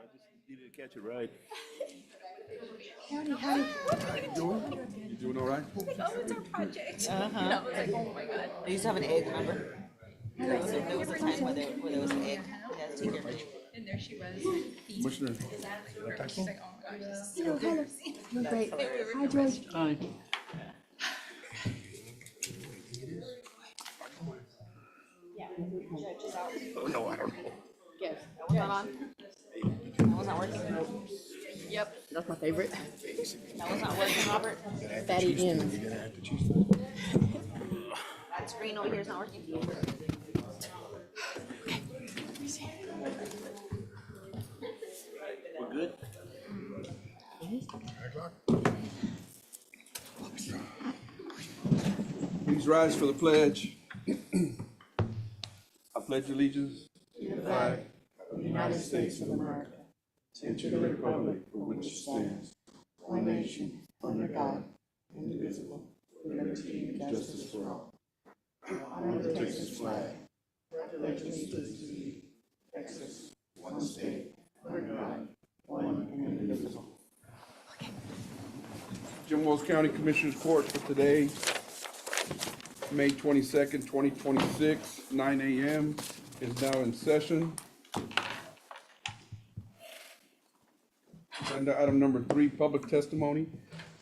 I just needed to catch it right. Howdy, howdy. How you doing? You doing all right? Oh, it's our project. And I was like, oh my God. I used to have an egg, remember? There was a time where there was an egg. You had to take care of it. And there she was. Commissioner, She's like, oh my gosh, this is Hello, hello. You're great. Hi, George. Hi. oh, no, I don't know. Yes. That was not on? That was not working? Yep. That's my favorite. That was not working, Robert? Fatty ends. You're gonna have to choose that. That screen over here is not working. We're good? 9 o'clock. Please rise for the pledge. I pledge allegiance to the flag of the United States of America and to the republic for which it stands, one nation, under God, indivisible, with liberty and justice for all. I want to take this flag, pledge allegiance to thee, Texas, one state, under God, one and indivisible. Jim Wells County Commissioners Court for today, May 22nd, 2026, 9 a.m. is now in session. Agenda item number 3, public testimony.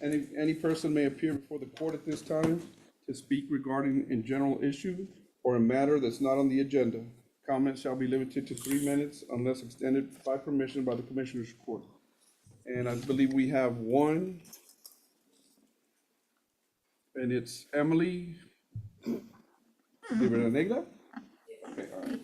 Any person may appear before the court at this time to speak regarding a general issue or a matter that's not on the agenda. Comments shall be limited to 3 minutes unless extended by permission by the Commissioners Court. And I believe we have one, and it's Emily Rivera Negra? Okay, all right.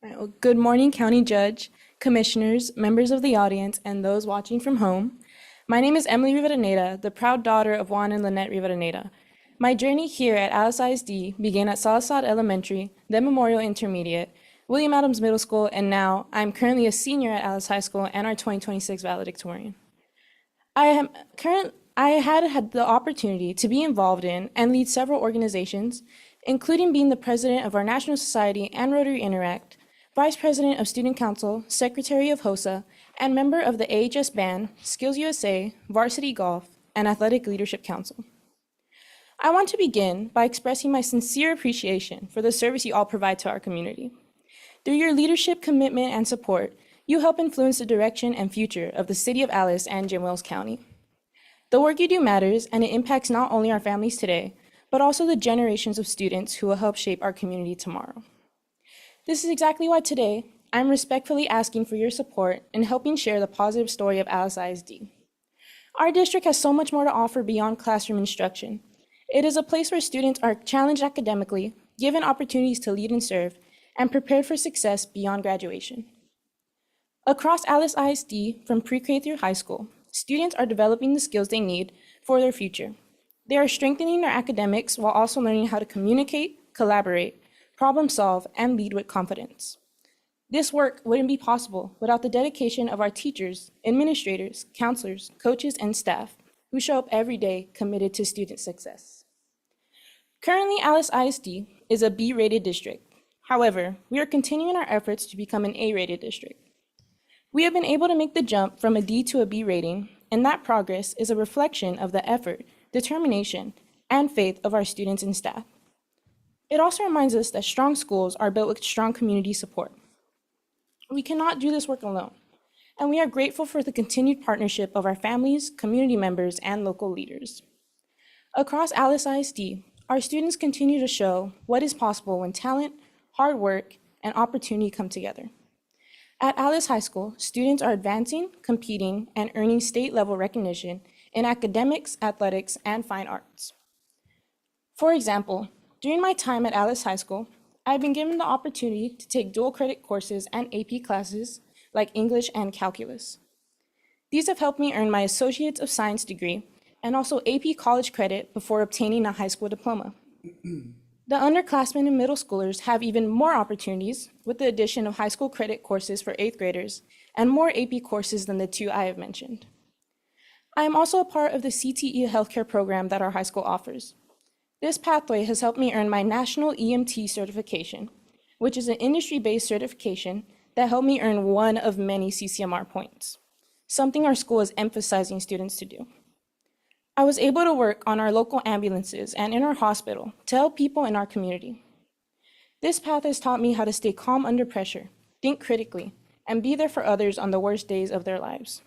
All right, well, good morning, County Judge, Commissioners, members of the audience, and those watching from home. My name is Emily Rivadeneira, the proud daughter of Juan and Lynette Rivadeneira. My journey here at Alice ISD began at Salazar Elementary, then Memorial Intermediate, William Adams Middle School, and now I'm currently a senior at Alice High School and our 2026 valedictorian. I had the opportunity to be involved in and lead several organizations, including being the president of our National Society and Rotary Interact, Vice President of Student Council, Secretary of HOSA, and member of the AHS Band, Skills USA, Varsity Golf, and Athletic Leadership Council. I want to begin by expressing my sincere appreciation for the service you all provide to our community. Through your leadership, commitment, and support, you help influence the direction and future of the City of Alice and Jim Wells County. The work you do matters, and it impacts not only our families today, but also the generations of students who will help shape our community tomorrow. This is exactly why today, I'm respectfully asking for your support in helping share the positive story of Alice ISD. Our district has so much more to offer beyond classroom instruction. It is a place where students are challenged academically, given opportunities to lead and serve, and prepared for success beyond graduation. Across Alice ISD, from pre-K through high school, students are developing the skills they need for their future. They are strengthening their academics while also learning how to communicate, collaborate, problem solve, and lead with confidence. This work wouldn't be possible without the dedication of our teachers, administrators, counselors, coaches, and staff who show up every day committed to student success. Currently, Alice ISD is a B-rated district. However, we are continuing our efforts to become an A-rated district. We have been able to make the jump from a D to a B rating, and that progress is a reflection of the effort, determination, and faith of our students and staff. It also reminds us that strong schools are built with strong community support. We cannot do this work alone, and we are grateful for the continued partnership of our families, community members, and local leaders. Across Alice ISD, our students continue to show what is possible when talent, hard work, and opportunity come together. At Alice High School, students are advancing, competing, and earning state-level recognition in academics, athletics, and fine arts. For example, during my time at Alice High School, I've been given the opportunity to take dual credit courses and AP classes like English and calculus. These have helped me earn my Associates of Science degree and also AP college credit before obtaining a high school diploma. The underclassmen and middle schoolers have even more opportunities with the addition of high school credit courses for 8th graders and more AP courses than the 2 I have mentioned. I am also a part of the CTE healthcare program that our high school offers. This pathway has helped me earn my National EMT certification, which is an industry-based certification that helped me earn one of many CCMR points, something our school is emphasizing students to do. I was able to work on our local ambulances and in our hospital to help people in our community. This path has taught me how to stay calm under pressure, think critically, and be there for others on the worst days of their lives.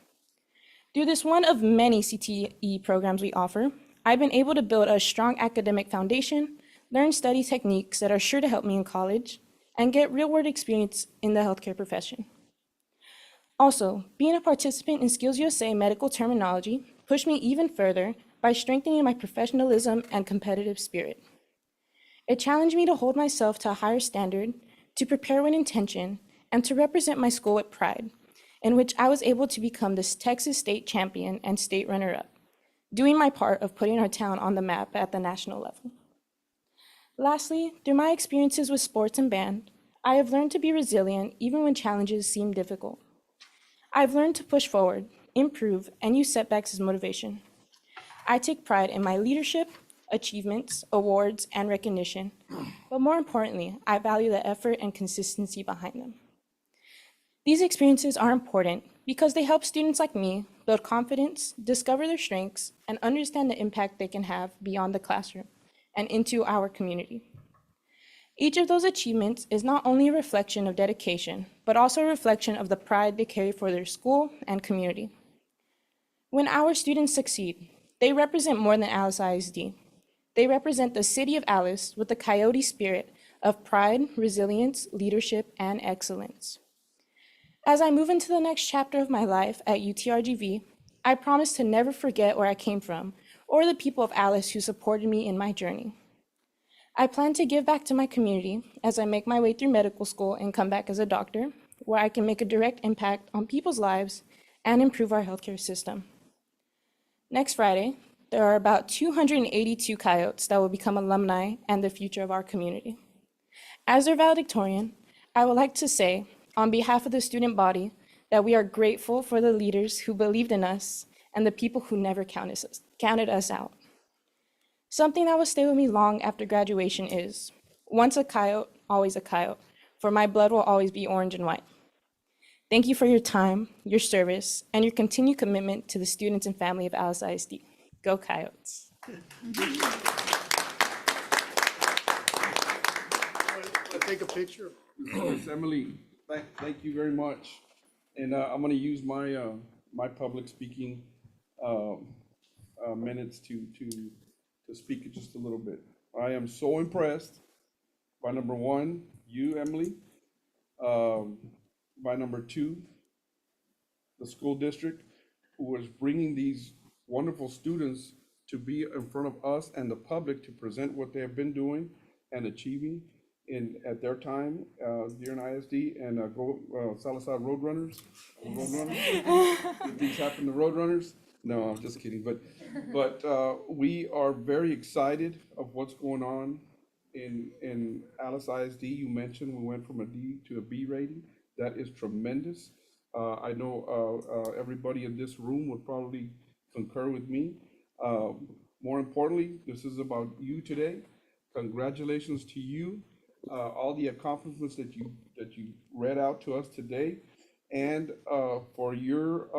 Through this one of many CTE programs we offer, I've been able to build a strong academic foundation, learn study techniques that are sure to help me in college, and get real-world experience in the healthcare profession. Also, being a participant in Skills USA medical terminology pushed me even further by strengthening my professionalism and competitive spirit. It challenged me to hold myself to a higher standard, to prepare with intention, and to represent my school with pride, in which I was able to become this Texas state champion and state runner-up, doing my part of putting our town on the map at the national level. Lastly, through my experiences with sports and band, I have learned to be resilient even when challenges seem difficult. I've learned to push forward, improve, and use setbacks as motivation. I take pride in my leadership, achievements, awards, and recognition, but more importantly, I value the effort and consistency behind them. These experiences are important because they help students like me build confidence, discover their strengths, and understand the impact they can have beyond the classroom and into our community. Each of those achievements is not only a reflection of dedication, but also a reflection of the pride they carry for their school and community. When our students succeed, they represent more than Alice ISD. They represent the city of Alice with the Coyote spirit of pride, resilience, leadership, and excellence. As I move into the next chapter of my life at UTRGV, I promise to never forget where I came from or the people of Alice who supported me in my journey. I plan to give back to my community as I make my way through medical school and come back as a doctor, where I can make a direct impact on people's lives and improve our healthcare system. Next Friday, there are about 282 Coyotes that will become alumni and the future of our community. As their valedictorian, I would like to say, on behalf of the student body, that we are grateful for the leaders who believed in us and the people who never counted us out. Something that will stay with me long after graduation is, once a Coyote, always a Coyote, for my blood will always be orange and white. Thank you for your time, your service, and your continued commitment to the students and family of Alice ISD. Go Coyotes. Let's take a picture. Miss Emily, thank you very much. And I'm going to use my my public speaking minutes to speak just a little bit. I am so impressed by number one, you, Emily. By number two, the school district, who is bringing these wonderful students to be in front of us and the public to present what they have been doing and achieving at their time during ISD, and go Salazar Roadrunners. Did things happen to Roadrunners? No, I'm just kidding. But we are very excited of what's going on in Alice ISD. You mentioned we went from a D to a B rating. That is tremendous. I know everybody in this room would probably concur with me. More importantly, this is about you today. Congratulations to you. All the accomplishments that you read out to us today, and for your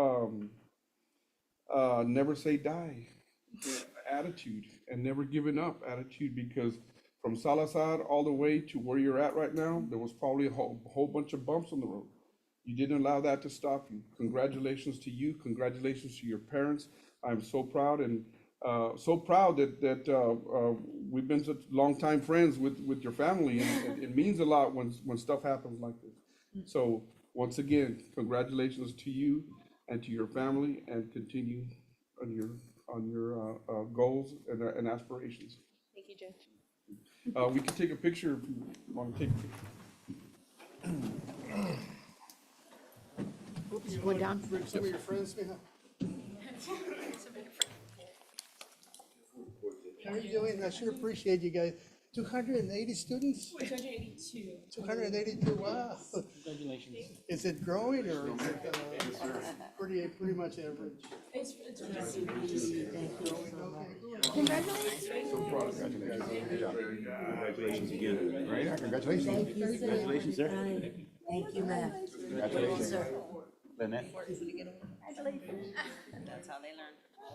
never say die attitude and never giving up attitude, because from Salazar all the way to where you're at right now, there was probably a whole bunch of bumps on the road. You didn't allow that to stop you. Congratulations to you. Congratulations to your parents. I'm so proud, and so proud that we've been such longtime friends with your family, and it means a lot when stuff happens like this. So once again, congratulations to you and to your family, and continue on your goals and aspirations. Thank you, Judge. We can take a picture if you want to take a picture. Oops, one down. Bring some of your friends behind. How are you doing? I sure appreciate you guys. 280 students? 282. 282, wow. Congratulations. Is it growing or is it pretty much average? It's Congratulations again. Right, congratulations. Thank you, sir. Congratulations, sir. Thank you, ma'am. Congratulations, sir. Lynette. That's how they learn. Oh,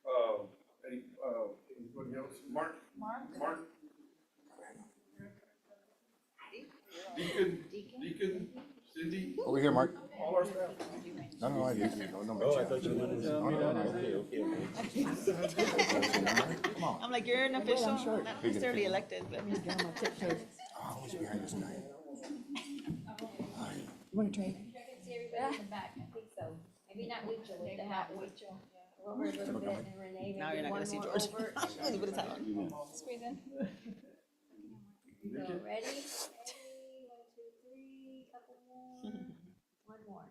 wow. Anybody else? Mark? Mark? Deacon, Cindy, Over here, Mark. all our staff. No, I didn't. Oh, I thought you wanted to. Okay. Come on. I'm like, you're an official, not necessarily elected, but. Oh, who's behind this guy? You want to trade? See everybody in the back, I think so. Maybe not Wichita with the hat, Wichita. Over a little bit, and Renee, Now you're maybe not one gonna see more George. over. Only put his hat on. Squeeze in. So, ready? Ready, 1, 2, 3, couple more, one more.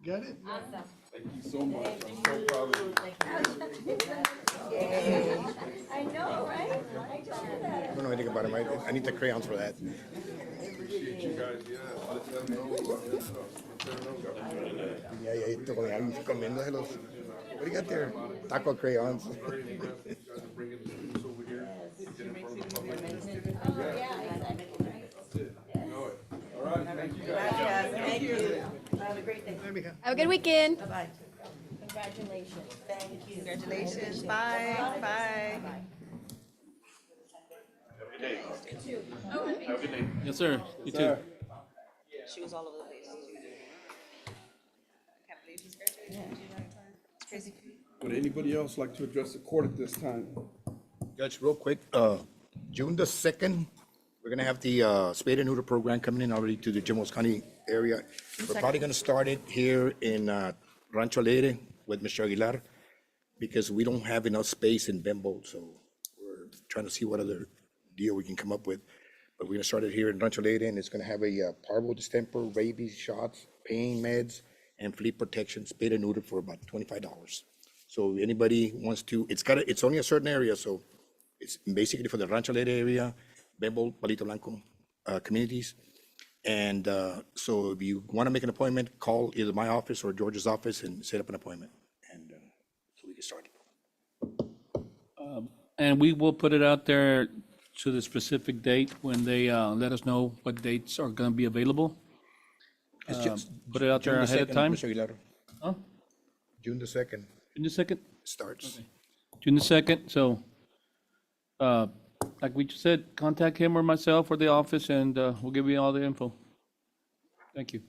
Got it? Awesome. Thank you so much. I'm so proud of you. I know, right? I just heard that. I don't know anything about him. I need the crayons for that. Appreciate you guys, yeah. Let them know about this stuff. Let them know. Yeah, estoy comiéndoselos. What do you got there? Taco crayons. Very impressed you guys are bringing the students over here. Get in front of the public. Oh, yeah, exactly, right? That's it. You know it. All right, thank you guys. Thank you. Have a great day. Have a good weekend. Bye-bye. Congratulations. Thank you. Congratulations, bye, bye. Yes, sir. You too. Sir. She was all over the place. I can't believe she's graduating. It's crazy. Would anybody else like to address the court at this time? Judge, real quick, June the 2nd, we're gonna have the spade and neuter program coming in already to the Jim Wells County area. We're probably gonna start it here in Rancho Alegre with Mr. Aguilar, because we don't have enough space in Bembo, so we're trying to see what other deal we can come up with. But we're gonna start it here in Rancho Alegre, and it's gonna have a parvo distemper, rabies shots, pain meds, and flea protection, spade and neuter for about $25. So anybody wants to, it's only a certain area, so it's basically for the Rancho Alegre area, Bembo, Palito Blanco, communities. And so if you want to make an appointment, call either my office or George's office and set up an appointment. And so we can start. And we will put it out there to the specific date when they let us know what dates are going to be available. It's just Put it out there June the ahead of 2nd, time. Mr. Aguilar. Huh? June the 2nd June the 2nd? starts. June the 2nd, so, like we just said, contact him or myself or the office, and we'll give you all the info. Thank you.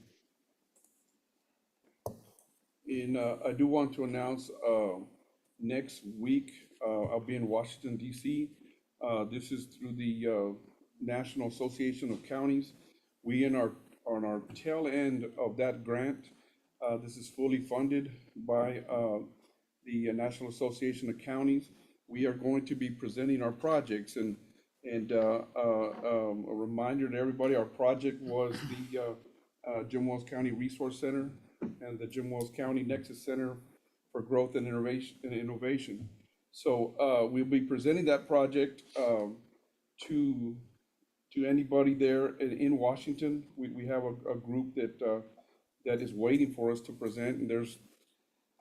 And I do want to announce, next week, I'll be in Washington DC. This is through the National Association of Counties. We on our tail end of that grant. This is fully funded by the National Association of Counties. We are going to be presenting our projects, and a reminder to everybody, our project was the Jim Wells County Resource Center and the Jim Wells County Nexus Center for Growth and Innovation. So we'll be presenting that project to anybody there in Washington. We have a group that is waiting for us to present, and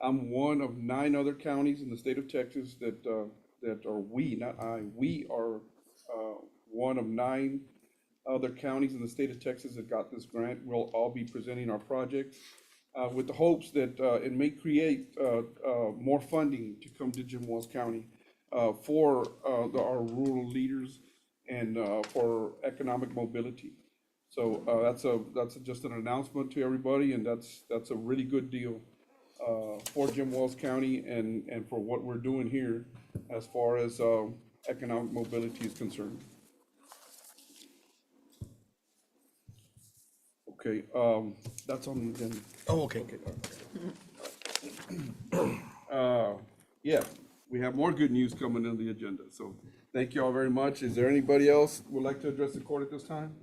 I'm one of 9 other counties in the state of Texas that are we are one of 9 other counties in the state of Texas that got this grant. We'll all be presenting our project with the hopes that it may create more funding to come to Jim Wells County for our rural leaders and for economic mobility. So that's just an announcement to everybody, and that's a really good deal for Jim Wells County and for what we're doing here as far as economic mobility is concerned. Okay, that's on the agenda. Oh, okay. Yeah, we have more good news coming on the agenda, so thank you all very much. Is there anybody else who would like to address the court at this time?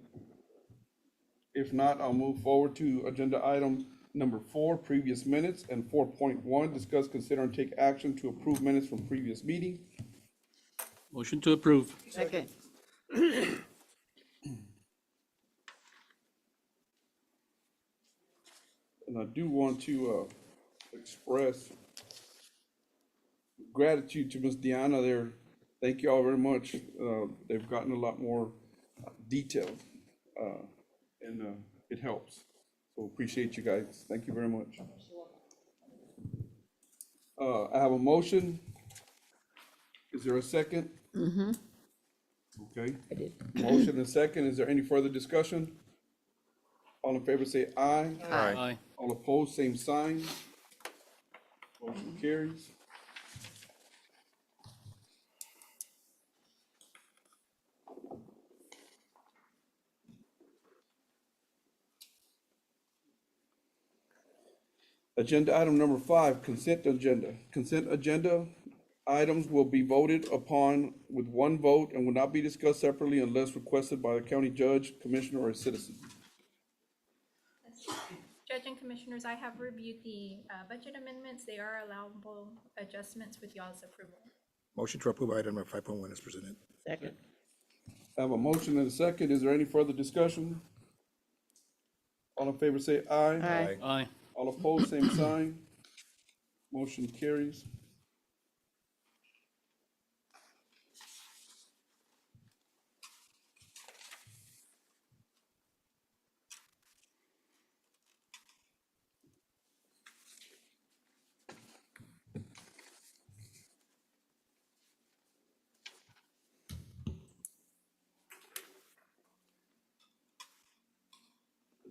If not, I'll move forward to agenda item number 4, previous minutes, and 4.1, discuss, consider, and take action to approve minutes from previous meeting. Motion to approve. Second. And I do want to express gratitude to Ms. Deanna there. Thank you all very much. They've gotten a lot more detailed, and it helps. So appreciate you guys. Thank you very much. I have a motion. Is there a second? Mm-hmm. Okay. I did. Motion and second. Is there any further discussion? All in favor say aye. Aye. All opposed, same sign. Motion carries. Agenda item number 5, consent agenda. Consent agenda items will be voted upon with one vote and will not be discussed separately unless requested by the county judge, commissioner, or a citizen. Judge and Commissioners, I have reviewed the budget amendments. They are allowable adjustments with y'all's approval. Motion to approve item number 5.1 is presented. Second. I have a motion and a second. Is there any further discussion? All in favor say aye. Aye. Aye. All opposed, same sign. Motion carries.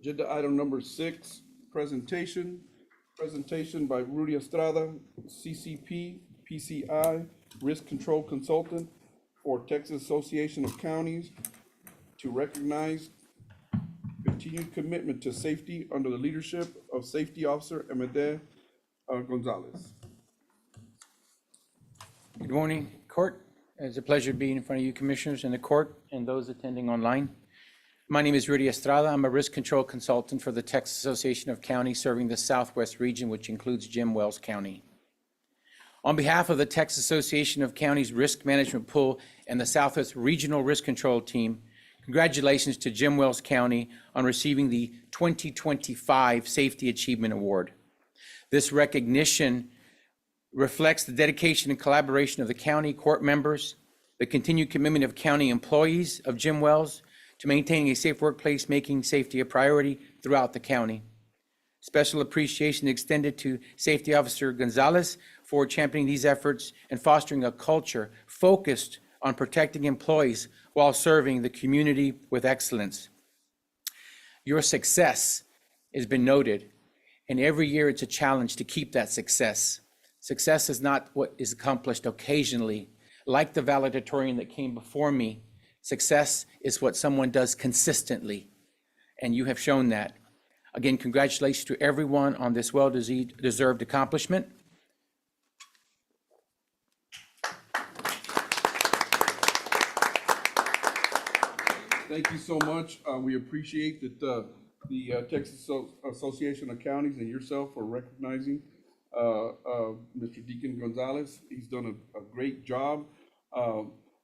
Agenda item number 6, presentation. Presentation by Rudy Estrada, CCP, PCI, Risk Control Consultant for Texas Association of Counties, to recognize continued commitment to safety under the leadership of Safety Officer Amede Gonzalez. Good morning, Court. It's a pleasure being in front of you commissioners and the court and those attending online. My name is Rudy Estrada. I'm a risk control consultant for the Texas Association of Counties serving the Southwest region, which includes Jim Wells County. On behalf of the Texas Association of Counties Risk Management Pool and the Southwest Regional Risk Control Team, congratulations to Jim Wells County on receiving the 2025 Safety Achievement Award. This recognition reflects the dedication and collaboration of the county court members, the continued commitment of county employees of Jim Wells to maintaining a safe workplace, making safety a priority throughout the county. Special appreciation extended to Safety Officer Gonzalez for championing these efforts and fostering a culture focused on protecting employees while serving the community with excellence. Your success has been noted, and every year it's a challenge to keep that success. Success is not what is accomplished occasionally. Like the valedictorian that came before me, success is what someone does consistently, and you have shown that. Again, congratulations to everyone on this well-deserved accomplishment. Thank you so much. We appreciate that the Texas Association of Counties and yourself for recognizing Mr. Deacon Gonzalez. He's done a great job.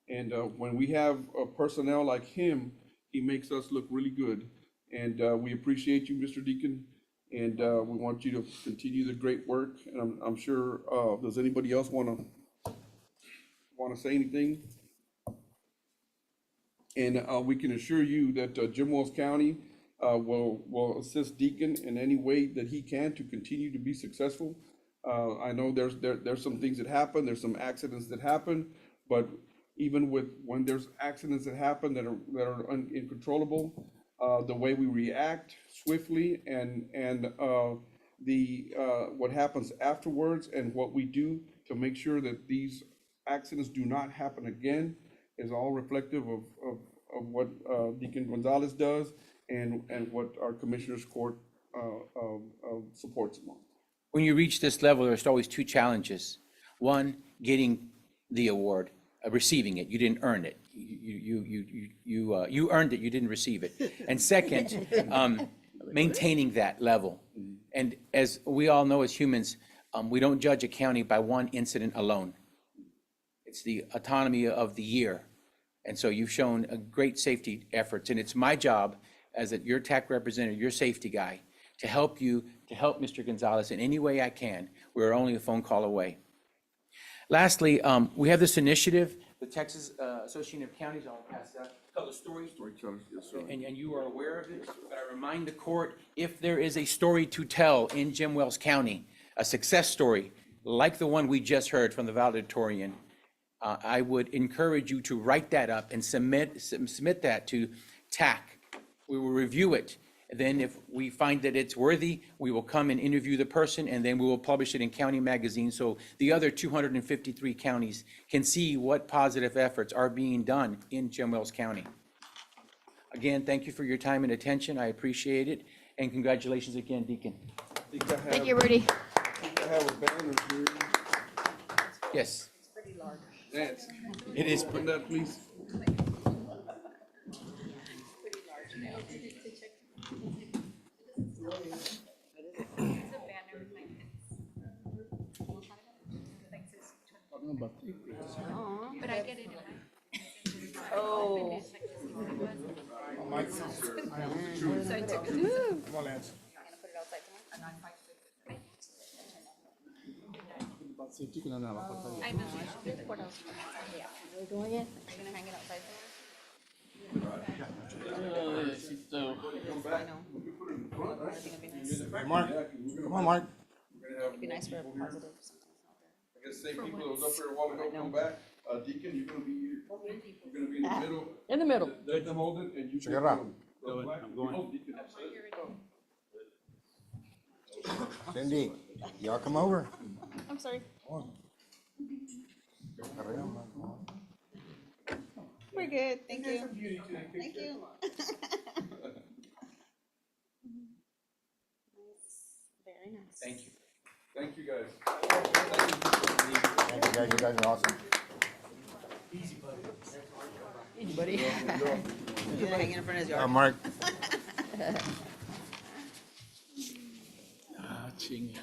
And when we have personnel like him, he makes us look really good. And we appreciate you, Mr. Deacon. And we want you to continue the great work. And I'm sure, does anybody else want to say anything? And we can assure you that Jim Wells County will assist Deacon in any way that he can to continue to be successful. I know there's some things that happen, there's some accidents that happen, but even when there's accidents that happen that are uncontrollable, the way we react swiftly and what happens afterwards and what we do to make sure that these accidents do not happen again is all reflective of what Deacon Gonzalez does and what our Commissioners Court supports him on. When you reach this level, there's always two challenges. One, getting the award, receiving it. You didn't earn it. You earned it. You didn't receive it. And second, maintaining that level. And as we all know as humans, we don't judge a county by one incident alone. It's the autonomy of the year. And so you've shown a great safety efforts, and it's my job as your TAC representative, your safety guy, to help you, to help Mr. Gonzalez in any way I can. We're only a phone call away. Lastly, we have this initiative, the Texas Association of Counties, I'll pass that, called the Story. Storytellers, yes, sir. And you are aware of it, but I remind the court, if there is a story to tell in Jim Wells County, a success story, like the one we just heard from the valedictorian, I would encourage you to write that up and submit that to TAC. We will review it. Then if we find that it's worthy, we will come and interview the person, and then we will publish it in county magazine so the other 253 counties can see what positive efforts are being done in Jim Wells County. Again, thank you for your time and attention. I appreciate it. And congratulations again, Deacon. Thank you, Rudy. I have a banner here. Yes, Lance, it is. put that, please. But I get it in my. Oh. So I took it. Come on, Lance. I know. We're doing it? Are you gonna hang it outside Hey, Mark, come on, Mark. It'd be nice for a positive. I guess same people that was up there a while ago come back. Deacon, you're gonna be here. You're gonna be in the middle. In the middle. Let them hold it and you. Check it out. I'm going. Cindy, y'all come over. I'm sorry. Come on. We're good, thank you. Thank you. Very nice. Thank you. Thank you, guys. Thank you, guys. You guys are awesome. Anybody? You're hanging in front of his yard. Mark. Ah, chinga.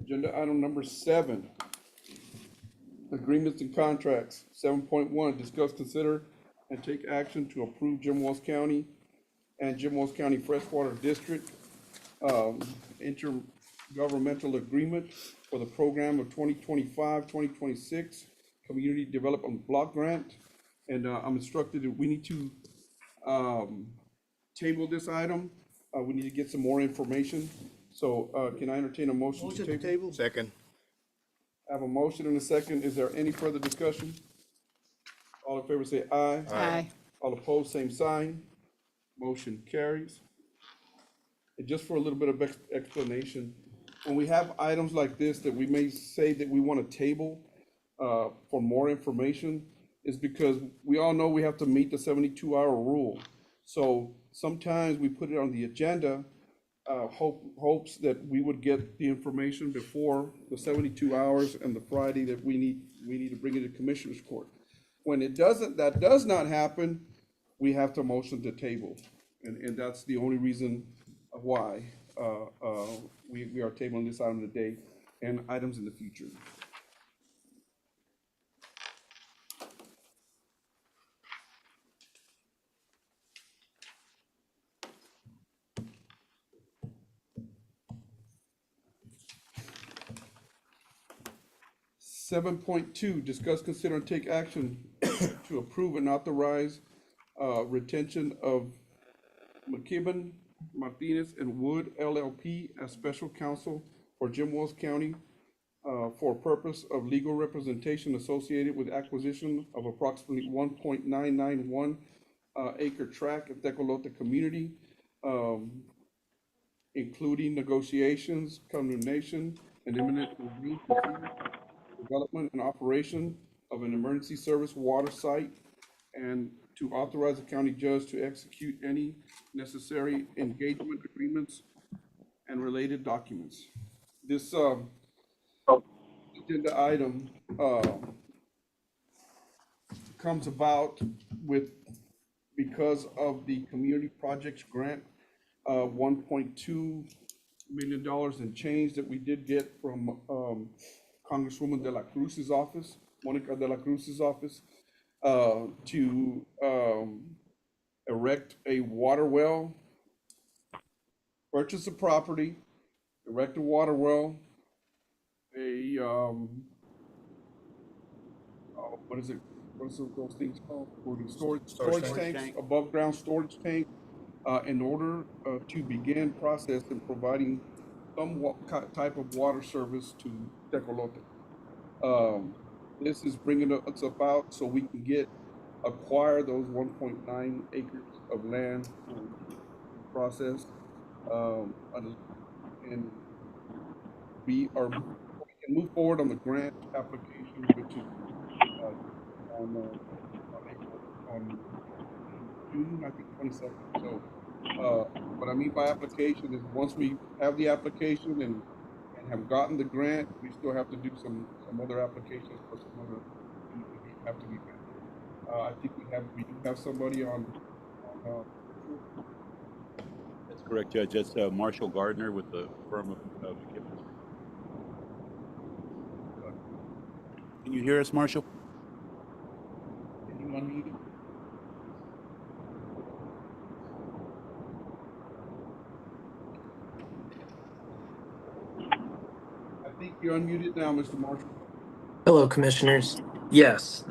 Agenda item number 7. Agreements and contracts. 7.1, discuss, consider, and take action to approve Jim Wells County and Jim Wells County Freshwater District intergovernmental agreement for the program of 2025-2026 Community Development Block Grant. And I'm instructed that we need to table this item. We need to get some more information. So can I entertain a motion to table? Second. I have a motion and a second. Is there any further discussion? All in favor say aye. Aye. All opposed, same sign. Motion carries. And just for a little bit of explanation, when we have items like this that we may say that we want to table for more information, is because we all know we have to meet the 72-hour rule. So sometimes we put it on the agenda, hopes that we would get the information before the 72 hours and the Friday that we need to bring it to Commissioners Court. When that does not happen, we have to motion to table. And that's the only reason why we are tabling this item today and items in the future. Seven point two, discuss, consider, and take action to approve and authorize retention of McKibben, Martinez, and Wood LLP as special counsel for Jim Wells County for purpose of legal representation associated with acquisition of approximately 1.991 acre tract of Tecolote community. including negotiations, condemnation, and imminent review, proceedings, development and operation of an emergency service water site, and to authorize the county judge to execute any necessary engagement agreements and related documents. This agenda item comes about because of the community projects grant, $1.2 million in change that we did get from Congresswoman De La Cruz's office, Monica De La Cruz's office, to erect a water well, purchase a property, erect a water well, what is it? What is those things called? For the storage tanks, above ground storage tank, in order to begin process and providing some type of water service to Tecolote. This is bringing us about so we can acquire those 1.9 acres of land for process. And we can move forward on the grant application, which is on June, I think, 22nd. So, what I mean by application is once we have the application and have gotten the grant, we still have to do some other applications for some other things that have to be met. I think we do have somebody on That's correct, Judge. That's Marshall Gardner with the firm of McKibbin. Can you hear us, Marshall? Can you unmute it? I think you're unmuted now, Mr. Marshall. Hello, Commissioners. Yes,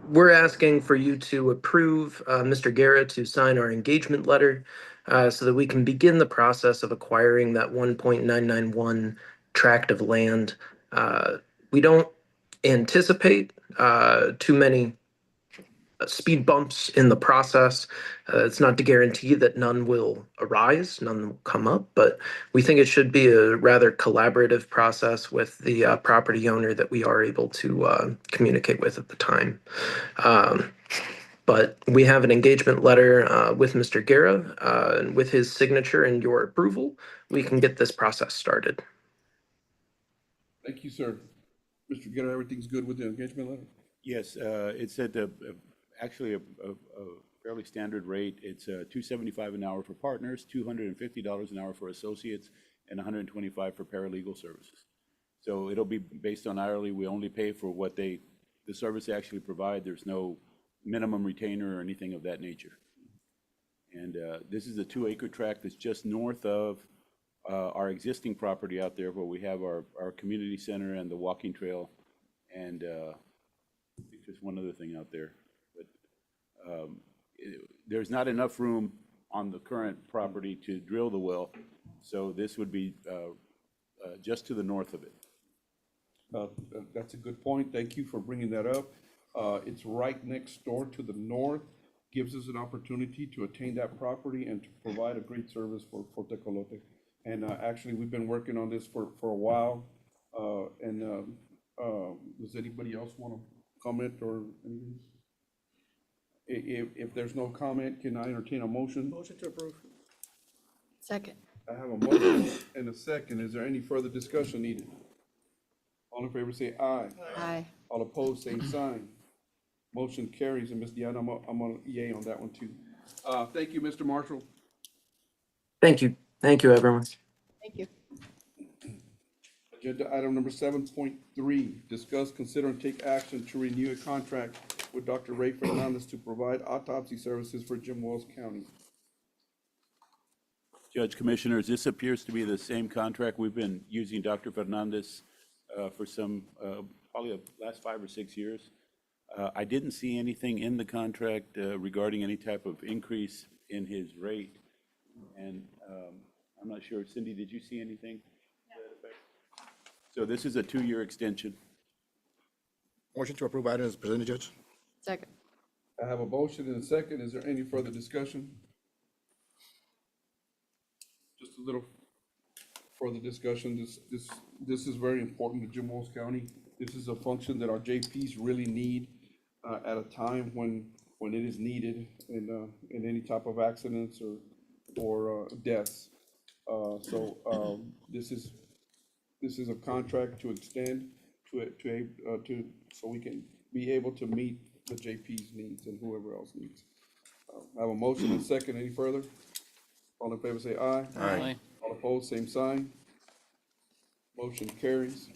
we're asking for you to approve Mr. Guerra to sign our engagement letter so that we can begin the process of acquiring that 1.991 tract of land. We don't anticipate too many speed bumps in the process. It's not to guarantee that none will arise, none will come up, but we think it should be a rather collaborative process with the property owner that we are able to communicate with at the time. But we have an engagement letter with Mr. Guerra, and with his signature and your approval, we can get this process started. Thank you, sir. Mr. Guerra, everything's good with the engagement letter? Yes, it's at actually a fairly standard rate. It's $275 an hour for partners, $250 an hour for associates, and $125 for paralegal services. So it'll be based on hourly. We only pay for what the service they actually provide. There's no minimum retainer or anything of that nature. And this is a 2-acre tract that's just north of our existing property out there where we have our community center and the walking trail. And just one other thing out there. But there's not enough room on the current property to drill the well. So this would be just to the north of it. That's a good point. Thank you for bringing that up. It's right next door to the north, gives us an opportunity to attain that property and to provide a great service for Tecolote. And actually, we've been working on this for a while. Does anybody else want to comment or anything? If there's no comment, can I entertain a motion? Motion to approve. Second. I have a motion and a second. Is there any further discussion needed? All in favor say aye. Aye. All opposed, same sign. Motion carries, and Ms. Diana, I'm a yay on that one too. Thank you, Mr. Marshall. Thank you. Thank you, everyone. Thank you. Agenda item number 7.3, discuss, consider, and take action to renew a contract with Dr. Ray Fernandez to provide autopsy services for Jim Wells County. Judge, Commissioners, this appears to be the same contract. We've been using Dr. Fernandez for some, probably the last 5 or 6 years. I didn't see anything in the contract regarding any type of increase in his rate. And I'm not sure, Cindy, did you see anything? No. So this is a 2-year extension. Motion to approve item as presented, Judge. Second. I have a motion and a second. Is there any further discussion? a little further discussion. This is very important to Jim Wells County. This is a function that our JPs really need at a time when it is needed in any type of accidents or deaths. This is a contract to extend so we can be able to meet the JP's needs and whoever else needs. I have a motion and second. Any further? All in favor say aye. Aye. All opposed, same sign. Motion carries.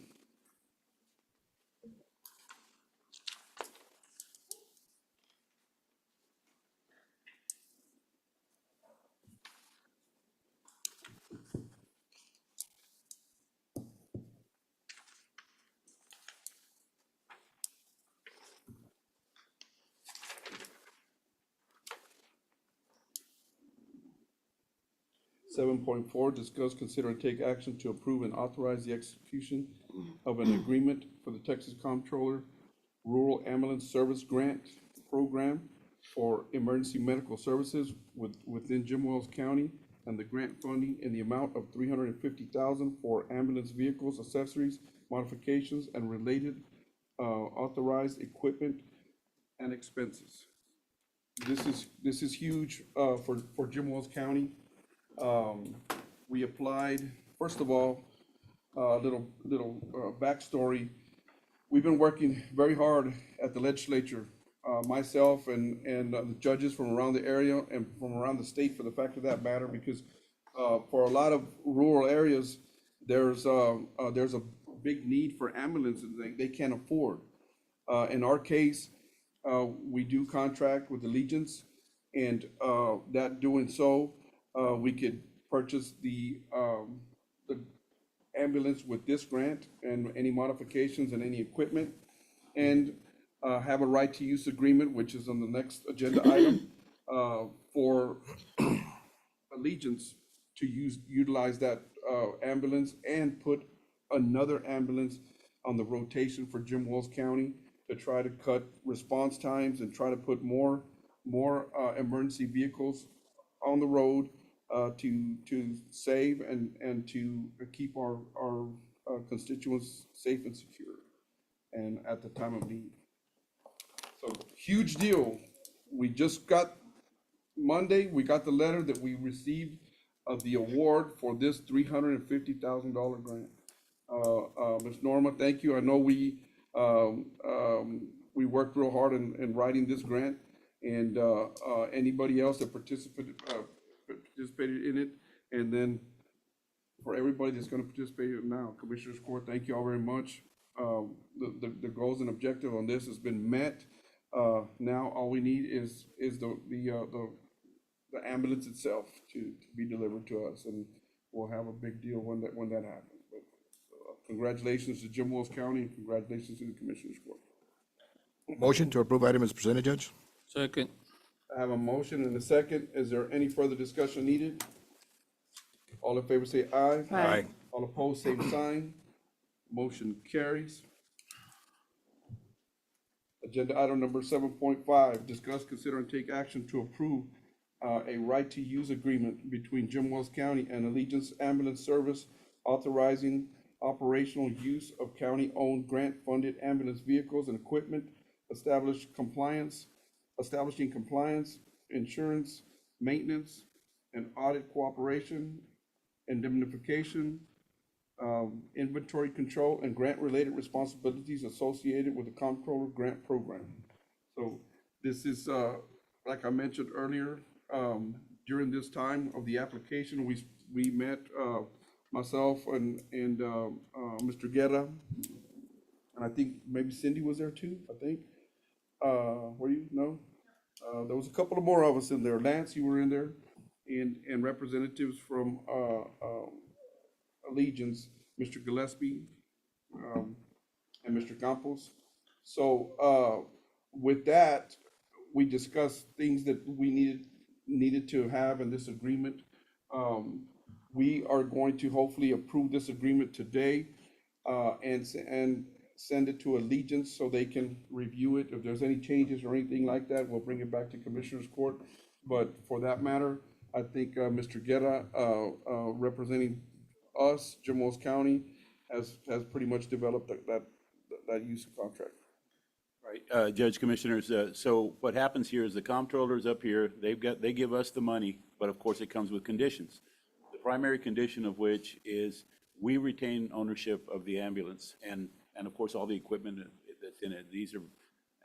Seven point four, discuss, consider, and take action to approve and authorize the execution of an agreement for the Texas Comptroller Rural Ambulance Service Grant Program for emergency medical services within Jim Wells County, and the grant funding in the amount of $350,000 for ambulance vehicles, accessories, modifications, and related authorized equipment and expenses. This is huge for Jim Wells County. We applied, first of all, little backstory. We've been working very hard at the legislature, myself and the judges from around the area and from around the state, for the fact of that matter, because for a lot of rural areas, there's a big need for ambulances they can't afford. In our case, we do contract with Allegiance, and that doing so, we could purchase the ambulance with this grant and any modifications and any equipment, and have a right to use agreement, which is on the next agenda item, for Allegiance to utilize that ambulance and put another ambulance on the rotation for Jim Wells County to try to cut response times and try to put more emergency vehicles on the road to save and to keep our constituents safe and secure and at the time of need. So huge deal. We just got, Monday, we got the letter that we received of the award for this $350,000 grant. Ms. Norma, thank you. I know we worked real hard in writing this grant, and anybody else that participated in it, and then for everybody that's going to participate in it now, Commissioners Court, thank you all very much. The goals and objective on this has been met. Now all we need is the ambulance itself to be delivered to us, and we'll have a big deal when that happens. But congratulations to Jim Wells County, and congratulations to the Commissioners Court. Motion to approve item is presented, Judge. Second. I have a motion and a second. Is there any further discussion needed? All in favor say aye. Aye. All opposed, same sign. Motion carries. Agenda item number 7.5, discuss, consider, and take action to approve a right-to-use agreement between Jim Wells County and Allegiance Ambulance Service, authorizing operational use of county-owned grant-funded ambulance vehicles and equipment, establishing compliance, insurance, maintenance, and audit cooperation, indemnification, inventory control, and grant-related responsibilities associated with the Comptroller Grant Program. So this is, like I mentioned earlier, during this time of the application, we met, myself and Mr. Guerra, and I think maybe Cindy was there too, I think. Were you? No? There was a couple of more of us in there. Lance, you were in there, and representatives from Allegiance, Mr. Gillespie, and Mr. Campos. So with that, we discussed things that we needed to have in this agreement. We are going to hopefully approve this agreement today and send it to Allegiance so they can review it. If there's any changes or anything like that, we'll bring it back to Commissioners Court. But for that matter, I think Mr. Guerra, representing us, Jamosa County, has pretty much developed that use of contract. Right, Judge Commissioners, so what happens here is the comptroller's up here, they give us the money, but of course it comes with conditions. The primary condition of which is we retain ownership of the ambulance and of course all the equipment that's in it. These are,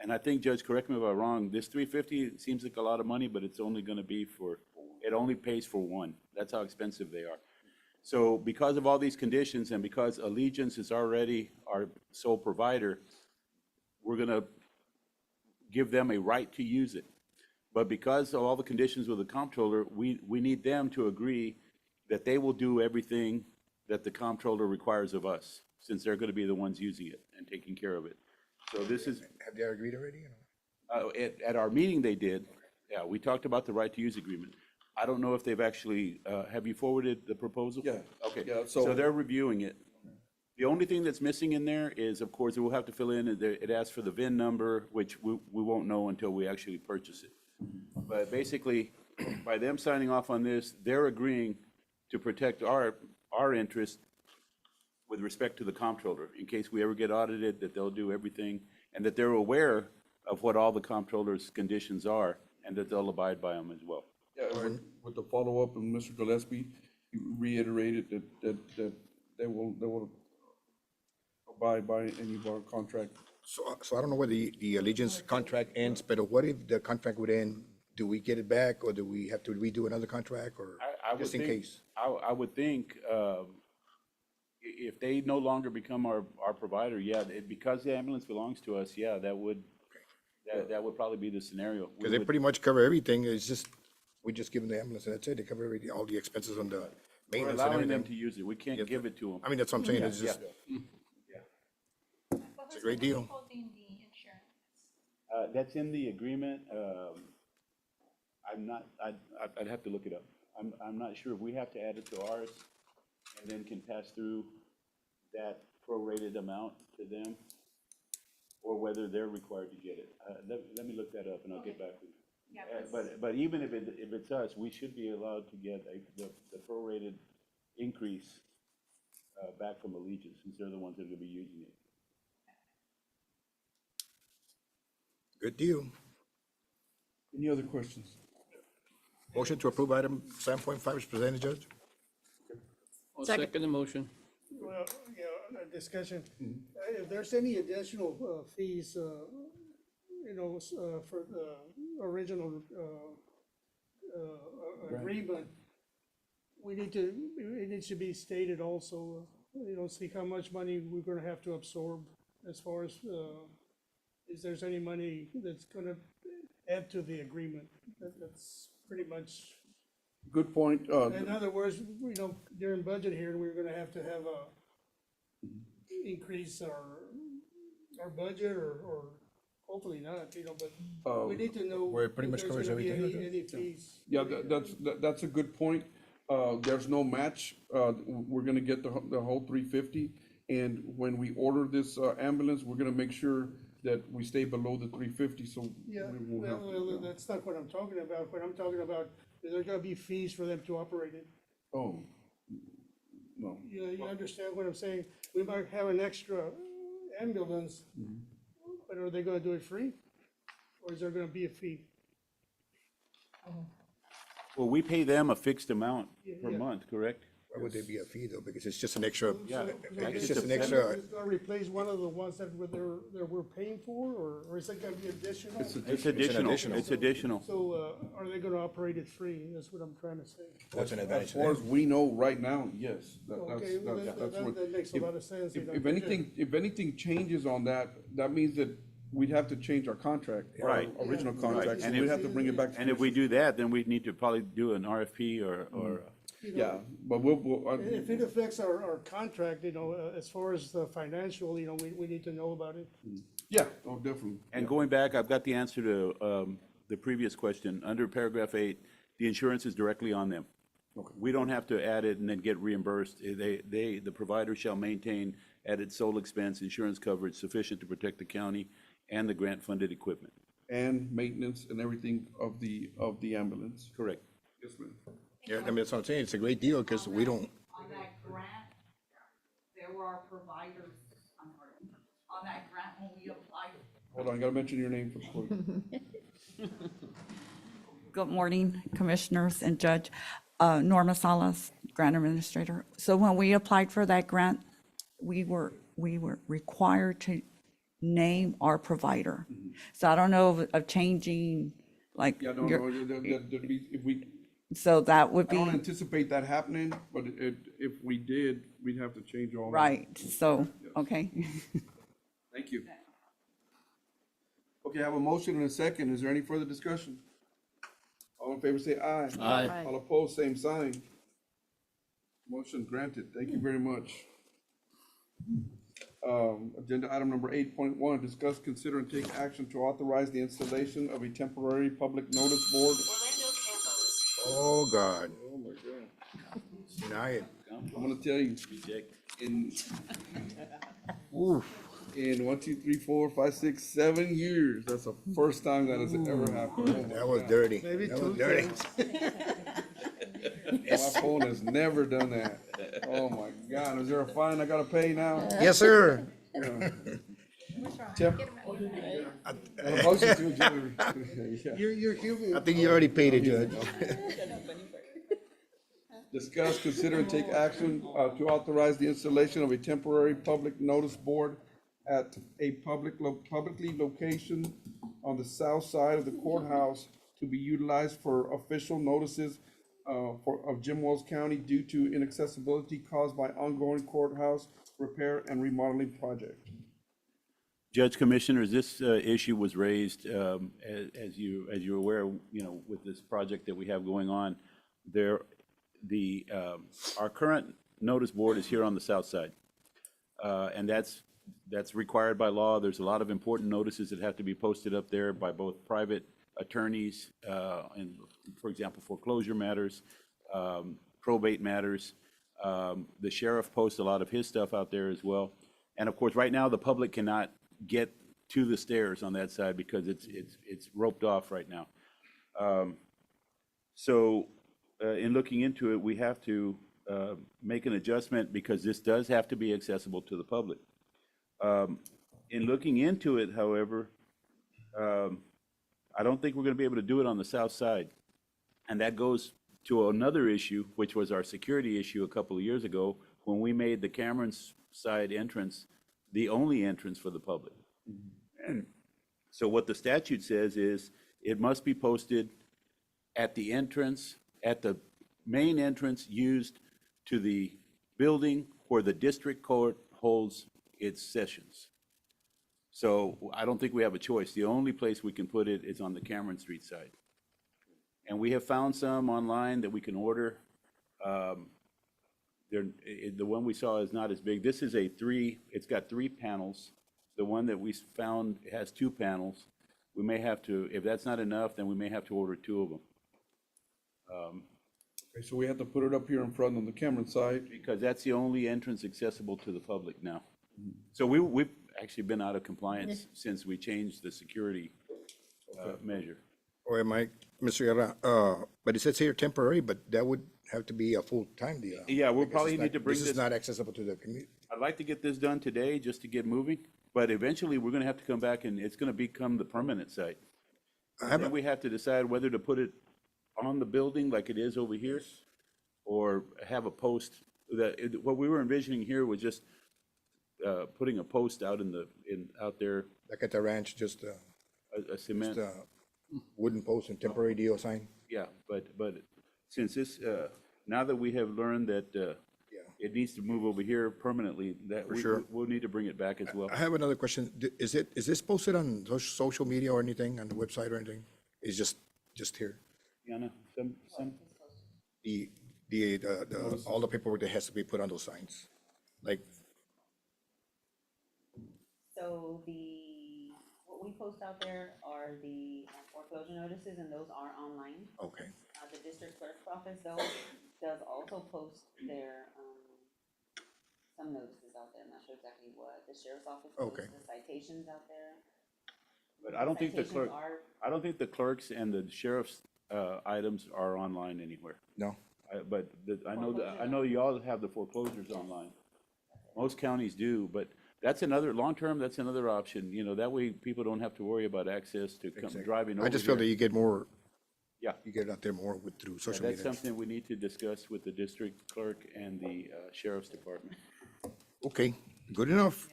and I think, Judge, correct me if I'm wrong, this $350 seems like a lot of money, but it's only gonna be for, it only pays for one. That's how expensive they are. So because of all these conditions and because Allegiance is already our sole provider, we're gonna give them a right to use it. But because of all the conditions with the comptroller, we need them to agree that they will do everything that the comptroller requires of us, since they're gonna be the ones using it and taking care of it. So this is, Have they agreed already? at our meeting they did, yeah, we talked about the right to use agreement. I don't know if they've actually, have you forwarded the proposal? Yeah. Okay, Yeah, so they're reviewing it. The only thing that's missing in there is, of course, we'll have to fill in, it asks for the VIN number, which we won't know until we actually purchase it. But basically, by them signing off on this, they're agreeing to protect our interest with respect to the comptroller, in case we ever get audited, that they'll do everything, and that they're aware of what all the comptroller's conditions are, and that they'll abide by them as well. Yeah, with the follow-up, and Mr. Gillespie reiterated that they will abide by any of our contract. So I don't know whether the Allegiance contract ends, but what if the contract would end? Do we get it back, or do we have to redo another contract, or I would just in think- case? I would think, if they no longer become our provider, yeah, because the ambulance belongs to us, yeah, that would probably be the scenario. We Because they would- pretty much cover everything, it's just, we just give them the ambulance, and that's it, they cover everything, all the expenses on the We're maintenance and allowing them everything. to use it, we can't give it to them. I mean, that's what I'm saying, it's just, It's a great deal. Holding the insurance. That's in the agreement, I'm not, I'd have to look it up. I'm not sure if we have to add it to ours and then can pass through that prorated amount to them, or whether they're required to get it. Let me look that up and I'll get back with you. Yeah, But even if it's us, we should be allowed to get the prorated increase back from Allegiance, since they're the ones that are gonna be using it. good deal. Any other questions? Motion to approve item 7.5 is presented, Judge. I'll Second. second the motion. Well, yeah, discussion. If there's any additional fees, for the original agreement, it needs to be stated also, see how much money we're gonna have to absorb as far as, if there's any money that's gonna add to the agreement. That's pretty much, Good point. in other words, during budget here, we're gonna have to have increase our budget or hopefully not, but we need to know. Where it pretty if much there's covers gonna be everything, Any fees. Yeah, that's a good point. There's no match. We're gonna get the whole 350. And when we order this ambulance, we're gonna make sure that we stay below the 350, so Yeah, we won't have. well, that's not what I'm talking about. What I'm talking about, is there gonna be fees for them to operate it? Oh, no. You understand what I'm saying? We might have an extra ambulance, but are they gonna do it free? Or is there gonna be a fee? Well, we pay them a fixed amount per Yeah. month, correct? Why would there be a fee, though? Because it's just an extra, Yeah. it's just an extra, Is it gonna replace one of the ones that we're paying for, or is it gonna be additional? It's additional, additional. it's additional. So, are they gonna operate it free? That's what I'm trying to say. what's an As advantage to far them? as we know right now, yes. Okay, well, That's what. that makes a lot of sense. If anything changes on that, that means that we'd have to change our contract. our Right. Original Yeah. contract, so And we'd if- have to bring it back. to And if we commission. do that, then we'd need to probably do an RFP or Yeah, but we'll, If it affects our contract, as far as the financial, we need to know about it. yeah, oh, definitely. And going back, I've got the answer to the previous question. Under paragraph 8, the insurance is directly on them. Okay. We don't have to add it and then get reimbursed. The provider shall maintain at its sole expense insurance coverage sufficient to protect the county and the grant-funded equipment. And maintenance and everything of the ambulance. Correct. Yes, ma'am. Yeah, I mean, that's what I'm saying. It's a great deal because we don't, On that grant, there were our providers, on that grant when we applied. Hold on, I gotta mention your name for the court. Good morning, Commissioners and Judge. Norma Salas, Grant Administrator. So when we applied for that grant, we were required to name our provider. So I don't know of changing, like, Yeah, no, if we, so that would I don't be, anticipate that happening, but if we did, we'd have to change all that. right, so, okay. Thank you. Okay, I have a motion and a second. Is there any further discussion? All in favor say aye. Aye. All opposed, same sign. Motion granted. Thank you very much. Agenda item number 8.1, discuss, consider, and take action to authorize the installation of a temporary public notice board. oh, God. Oh, my God. Deny it. I'm gonna tell you, in, Oof. in 1, 2, 3, 4, 5, 6, 7 years, that's the first time that has ever happened. Oh, my That was God. dirty. That was dirty. My phone has never done that. Oh, my God. Is there a fine I gotta pay now? Yes, sir. What's wrong? Temp- Get 'em out. A motion to adjourn. Yeah. You're human. I think you already paid it, Judge. Discuss, consider, and take action to authorize the installation of a temporary public notice board at a publicly location on the south side of the courthouse to be utilized for official notices of Jim Wells County due to inaccessibility caused by ongoing courthouse repair and remodeling project. Judge, Commissioners, this issue was raised, as you're aware, you know, with this project that we have going on. Our current notice board is here on the south side. And that's required by law. There's a lot of important notices that have to be posted up there by both private attorneys, and, for example, foreclosure matters, probate matters. The sheriff posts a lot of his stuff out there as well. And of course, right now, the public cannot get to the stairs on that side because it's roped off right now. So in looking into it, we have to make an adjustment because this does have to be accessible to the public. In looking into it, however, I don't think we're going to be able to do it on the south side. And that goes to another issue, which was our security issue a couple of years ago when we made the Cameron's side entrance the only entrance for the public. And so what the statute says is it must be posted at the entrance, at the main entrance used to the building where the district court holds its sessions. So I don't think we have a choice. The only place we can put it is on the Cameron Street side. And we have found some online that we can order. The one we saw is not as big. This is it's got 3 panels. The one that we found has 2 panels. We may have to, if that's not enough, then we may have to order 2 of them. Okay, so we have to put it up here in front on the Cameron side. Because that's the only entrance accessible to the public now. So we've actually been out of compliance since we changed the security measure. Or Mike, Mr. Guerra, but it says here temporary, but that would have to be a full-time deal. Yeah, we'll Because probably it's need not- to bring This this. is not accessible to the community. I'd like to get this done today just to get moving, but eventually we're gonna have to come back and it's gonna become the permanent site. Then we have to decide whether to put it on the building like it is over here or have a post. What we were envisioning here was just putting a post out out there, Like at the ranch, just a cement. a wooden post and temporary deal sign. Yeah, but since this, now that we have learned that it needs to move over here permanently, that For sure. we'll need to bring it back as well. I have another question. Is this posted on social media or anything, on the website or anything? It's just here? Yeah, no, some, All the paperwork that has to be put on those signs, like, So what we post out there are the foreclosure notices, and those are online. okay, The district clerk's office, though, does also post some notices out there. I'm not sure exactly what. The sheriff's office posts Okay. the citations out there. but I don't think the Citations clerk, are- I don't think the clerks and the sheriff's items are online anywhere. no? I know y'all have the foreclosures online. Most counties do, but that's another, long-term, that's another option, you know, that way people don't have to worry about access to come driving over I just feel that here. you get more, Yeah. you get it out there more with, through Yeah, social that's media. something we need to discuss with the district clerk and the sheriff's department. Okay, good enough.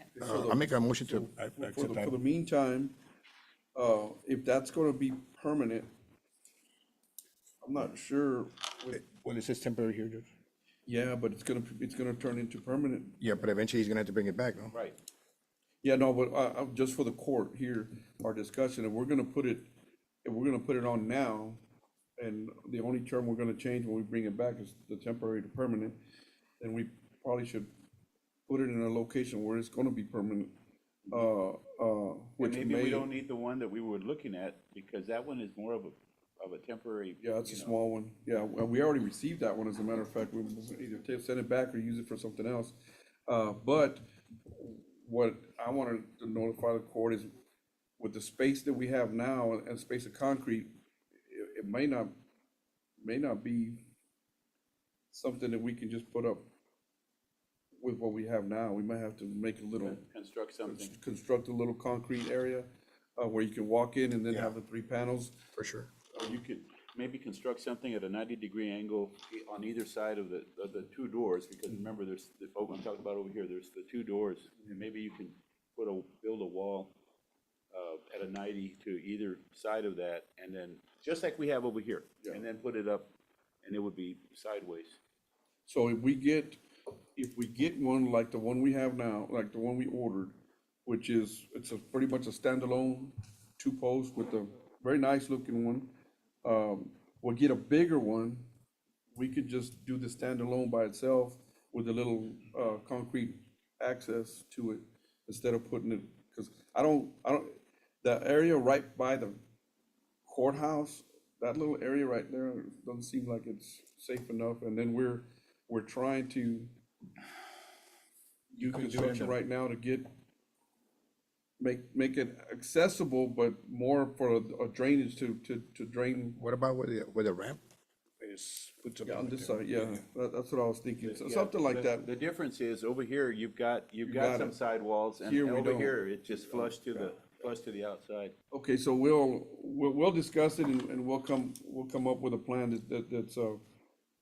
I make a motion to For accept the, for that. the meantime, if that's gonna be permanent, I'm not sure, Well, it says temporary here, Judge. yeah, but it's gonna turn into permanent. Yeah, but eventually he's gonna have to bring it back, no? Right. Yeah, no, but just for the court here, our discussion, if we're gonna put it on now, and the only term we're gonna change when we bring it back is the temporary to permanent, then we probably should put it in a location where it's gonna be permanent, And which maybe we may, don't need the one that we were looking at, because that one is more of a temporary. yeah, it's a you know. small one. Yeah, well, we already received that one, as a matter of fact, we either send it back or use it for something else. But what I wanted to notify the court is, with the space that we have now and space of concrete, it may not be something that we can just put up with what we have now. We might have to make a little, Construct something. construct a little concrete area, where you can walk in and then have the 3 panels. For sure. Or you could maybe construct something at a 90-degree angle on either side of the 2 doors, because remember, there's, I'm talking about over here, there's the 2 doors, and maybe you can build a wall at a 90 to either side of that, and then, just like we have over here, and then put it up, and it would be sideways. So if we get one like the one we have now, like the one we ordered, which is, it's pretty much a standalone 2-post with a very nice looking one. We'll get a bigger one, we could just do the standalone by itself with a little, concrete access to it, instead of putting it, because I don't, the area right by the courthouse, that little area right there doesn't seem like it's safe enough, and then we're trying to do construction right now to make it accessible, but more for a drainage to drain. What about where the ramp is? Put something Yeah, on like this that. side, yeah, that's what I was thinking, so Yeah, something like that. The difference is, over here, you've got got some it. sidewalls, and Here we over don't. here, it's just flush to the outside. Okay, so we'll discuss it, and we'll come up with a plan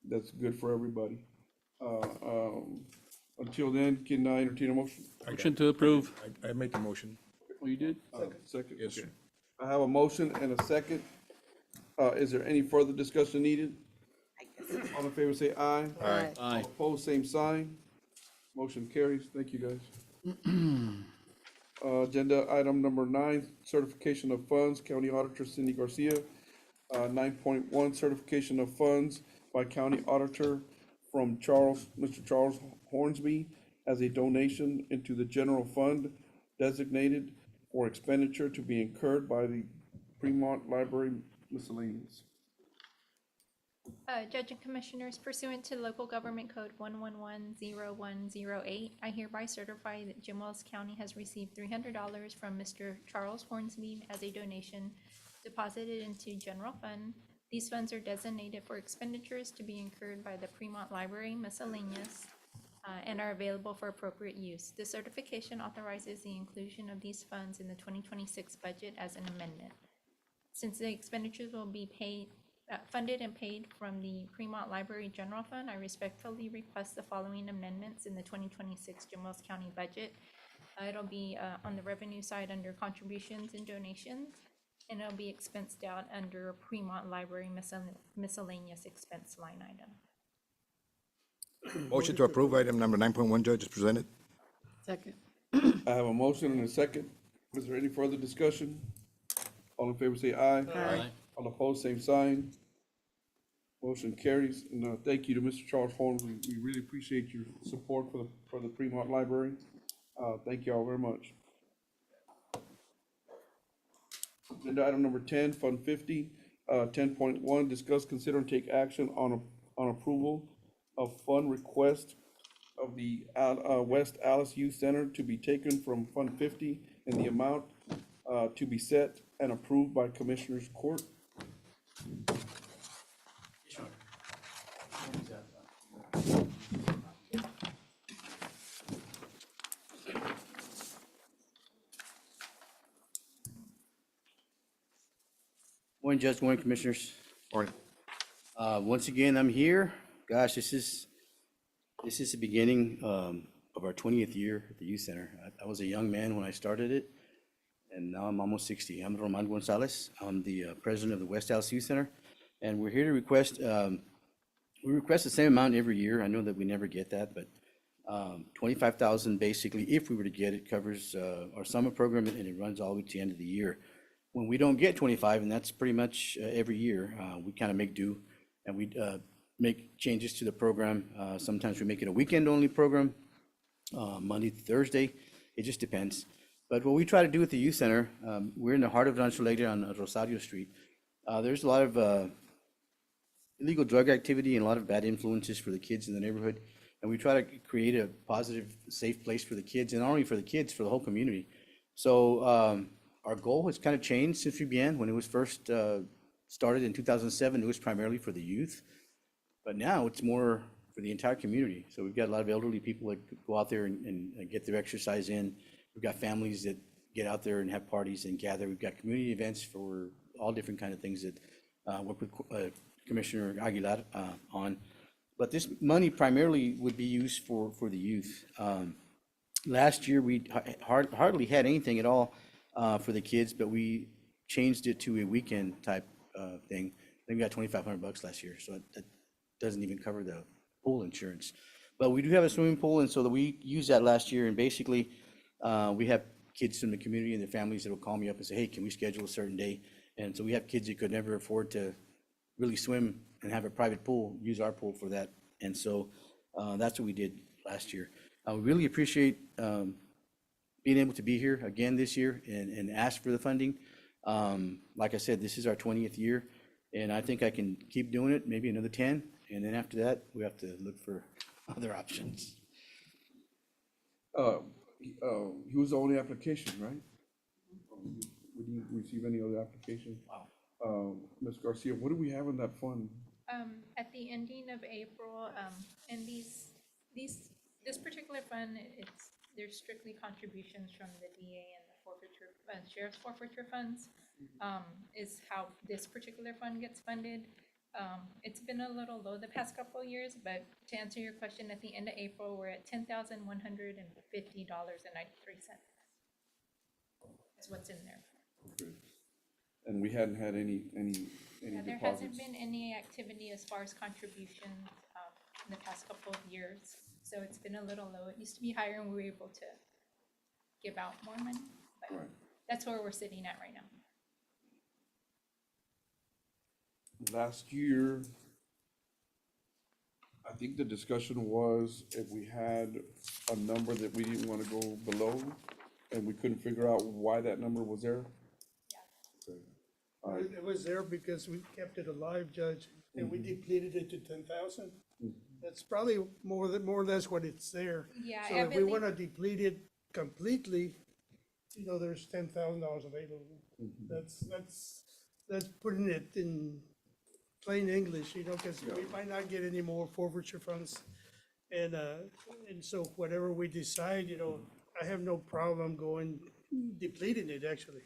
that's good for everybody. Until then, can I entertain a motion? Motion to approve. I made the motion. Oh, you did? Second? Yes, Okay. I have a motion and a second. Is there any further discussion needed? All in favor, say aye. Aye. Aye. All opposed, same sign. Motion carries. Thank you, guys. Agenda item number 9, certification of funds, County Auditor Cindy Garcia. 9.1, certification of funds by County Auditor from Mr. Charles Hornsby as a donation into the general fund designated for expenditure to be incurred by the Fremont Library miscellaneous. Judge and Commissioners, pursuant to Local Government Code 1110108, I hereby certify that Jim Wells County has received $300 from Mr. Charles Hornsby as a donation deposited into general fund. These funds are designated for expenditures to be incurred by the Fremont Library miscellaneous and are available for appropriate use. The certification authorizes the inclusion of these funds in the 2026 budget as an amendment. Since the expenditures will be funded and paid from the Fremont Library General Fund, I respectfully request the following amendments in the 2026 Jim Wells County budget. It'll be on the revenue side under contributions and donations, and it'll be expensed out under Fremont Library miscellaneous expense line item. Motion to approve item number 9.1, Judge, is presented. Second. I have a motion and a second. Is there any further discussion? All in favor, say aye. Aye. All opposed, same sign. Motion carries. And thank you to Mr. Charles Holmes. We really appreciate your support for the Fremont Library. Thank you all very much. Agenda item number 10, Fund 50. 10.1, discuss, consider, and take action on approval of fund request of the West Alice Youth Center to be taken from Fund 50 in the amount to be set and approved by Commissioners Court. Morning, Judge, morning, Commissioners. Or, Once again, I'm here. Gosh, this is the beginning of our 20th year at the youth center. I was a young man when I started it, and now I'm almost 60. I'm Roman Gonzalez. I'm the president of the West Dallas Youth Center, and we're here to request, we request the same amount every year. I know that we never get that, but 25,000 basically, if we were to get it, covers our summer program, and it runs all the way to the end of the year. When we don't get 25, and that's pretty much every year, we kind of make do, and we make changes to the program. Sometimes we make it a weekend-only program, Monday to Thursday. It just depends. But what we try to do at the youth center, we're in the heart of Rancho Alegre on Rosario Street. There's a lot of illegal drug activity and a lot of bad influences for the kids in the neighborhood. And we try to create a positive, safe place for the kids, and not only for the kids, for the whole community. So our goal has kind of changed since we began. When it was first started in 2007, it was primarily for the youth. But now it's more for the entire community. So we've got a lot of elderly people that go out there and get their exercise in. We've got families that get out there and have parties and gather. We've got community events for all different kind of things that work with Commissioner Aguilar on. But this money primarily would be used for the youth. Last year, we hardly had anything at all for the kids, but we changed it to a weekend type thing. I think we got $2,500 last year, so that doesn't even cover the pool insurance. But we do have a swimming pool, and so that we used that last year, and basically we have kids in the community and their families that will call me up and say, hey, can we schedule a certain day? And so we have kids that could never afford to really swim and have a private pool, use our pool for that. And so that's what we did last year. We really appreciate being able to be here again this year and ask for the funding. Like I said, this is our 20th year, and I think I can keep doing it, maybe another 10. And then after that, we have to look for other options. He was the only application, right? We didn't receive any other application? Wow. Ms. Garcia, what do we have in that fund? At the ending of April, and this particular fund, there's strictly contributions from the DA and the forfeiture, sheriff's forfeiture funds, is how this particular fund gets funded. It's been a little low the past couple of years, but to answer your question, at the end of April, we're at $10,150.93. That's what's in there. Okay. And we hadn't had any Yeah, there deposits? hasn't been any activity as far as contributions in the past couple of years, so it's been a little low. It used to be higher and we were able to give out more money, but Right. that's where we're sitting at right now. Last year, I think the discussion was if we had a number that we didn't want to go below, and we couldn't figure out why that number was there. Okay. All right. It was there because we kept it alive, Judge, and we depleted it to 10,000. That's probably more or less what it's there. Yeah, So I if we believe- wanna deplete it completely, there's $10,000 available. That's putting it in plain English, because we might not get any more forfeiture funds. And so whatever we decide, I have no problem depleting it, actually.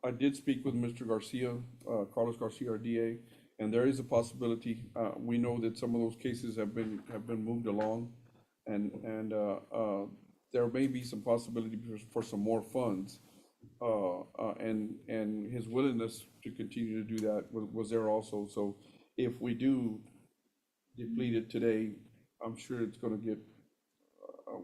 I did speak with Mr. Garcia, Carlos Garcia, our DA, and there is a possibility. We know that some of those cases have been moved along, and there may be some possibility for some more funds. And his willingness to continue to do that was there also. So if we do deplete it today, I'm sure it's gonna get,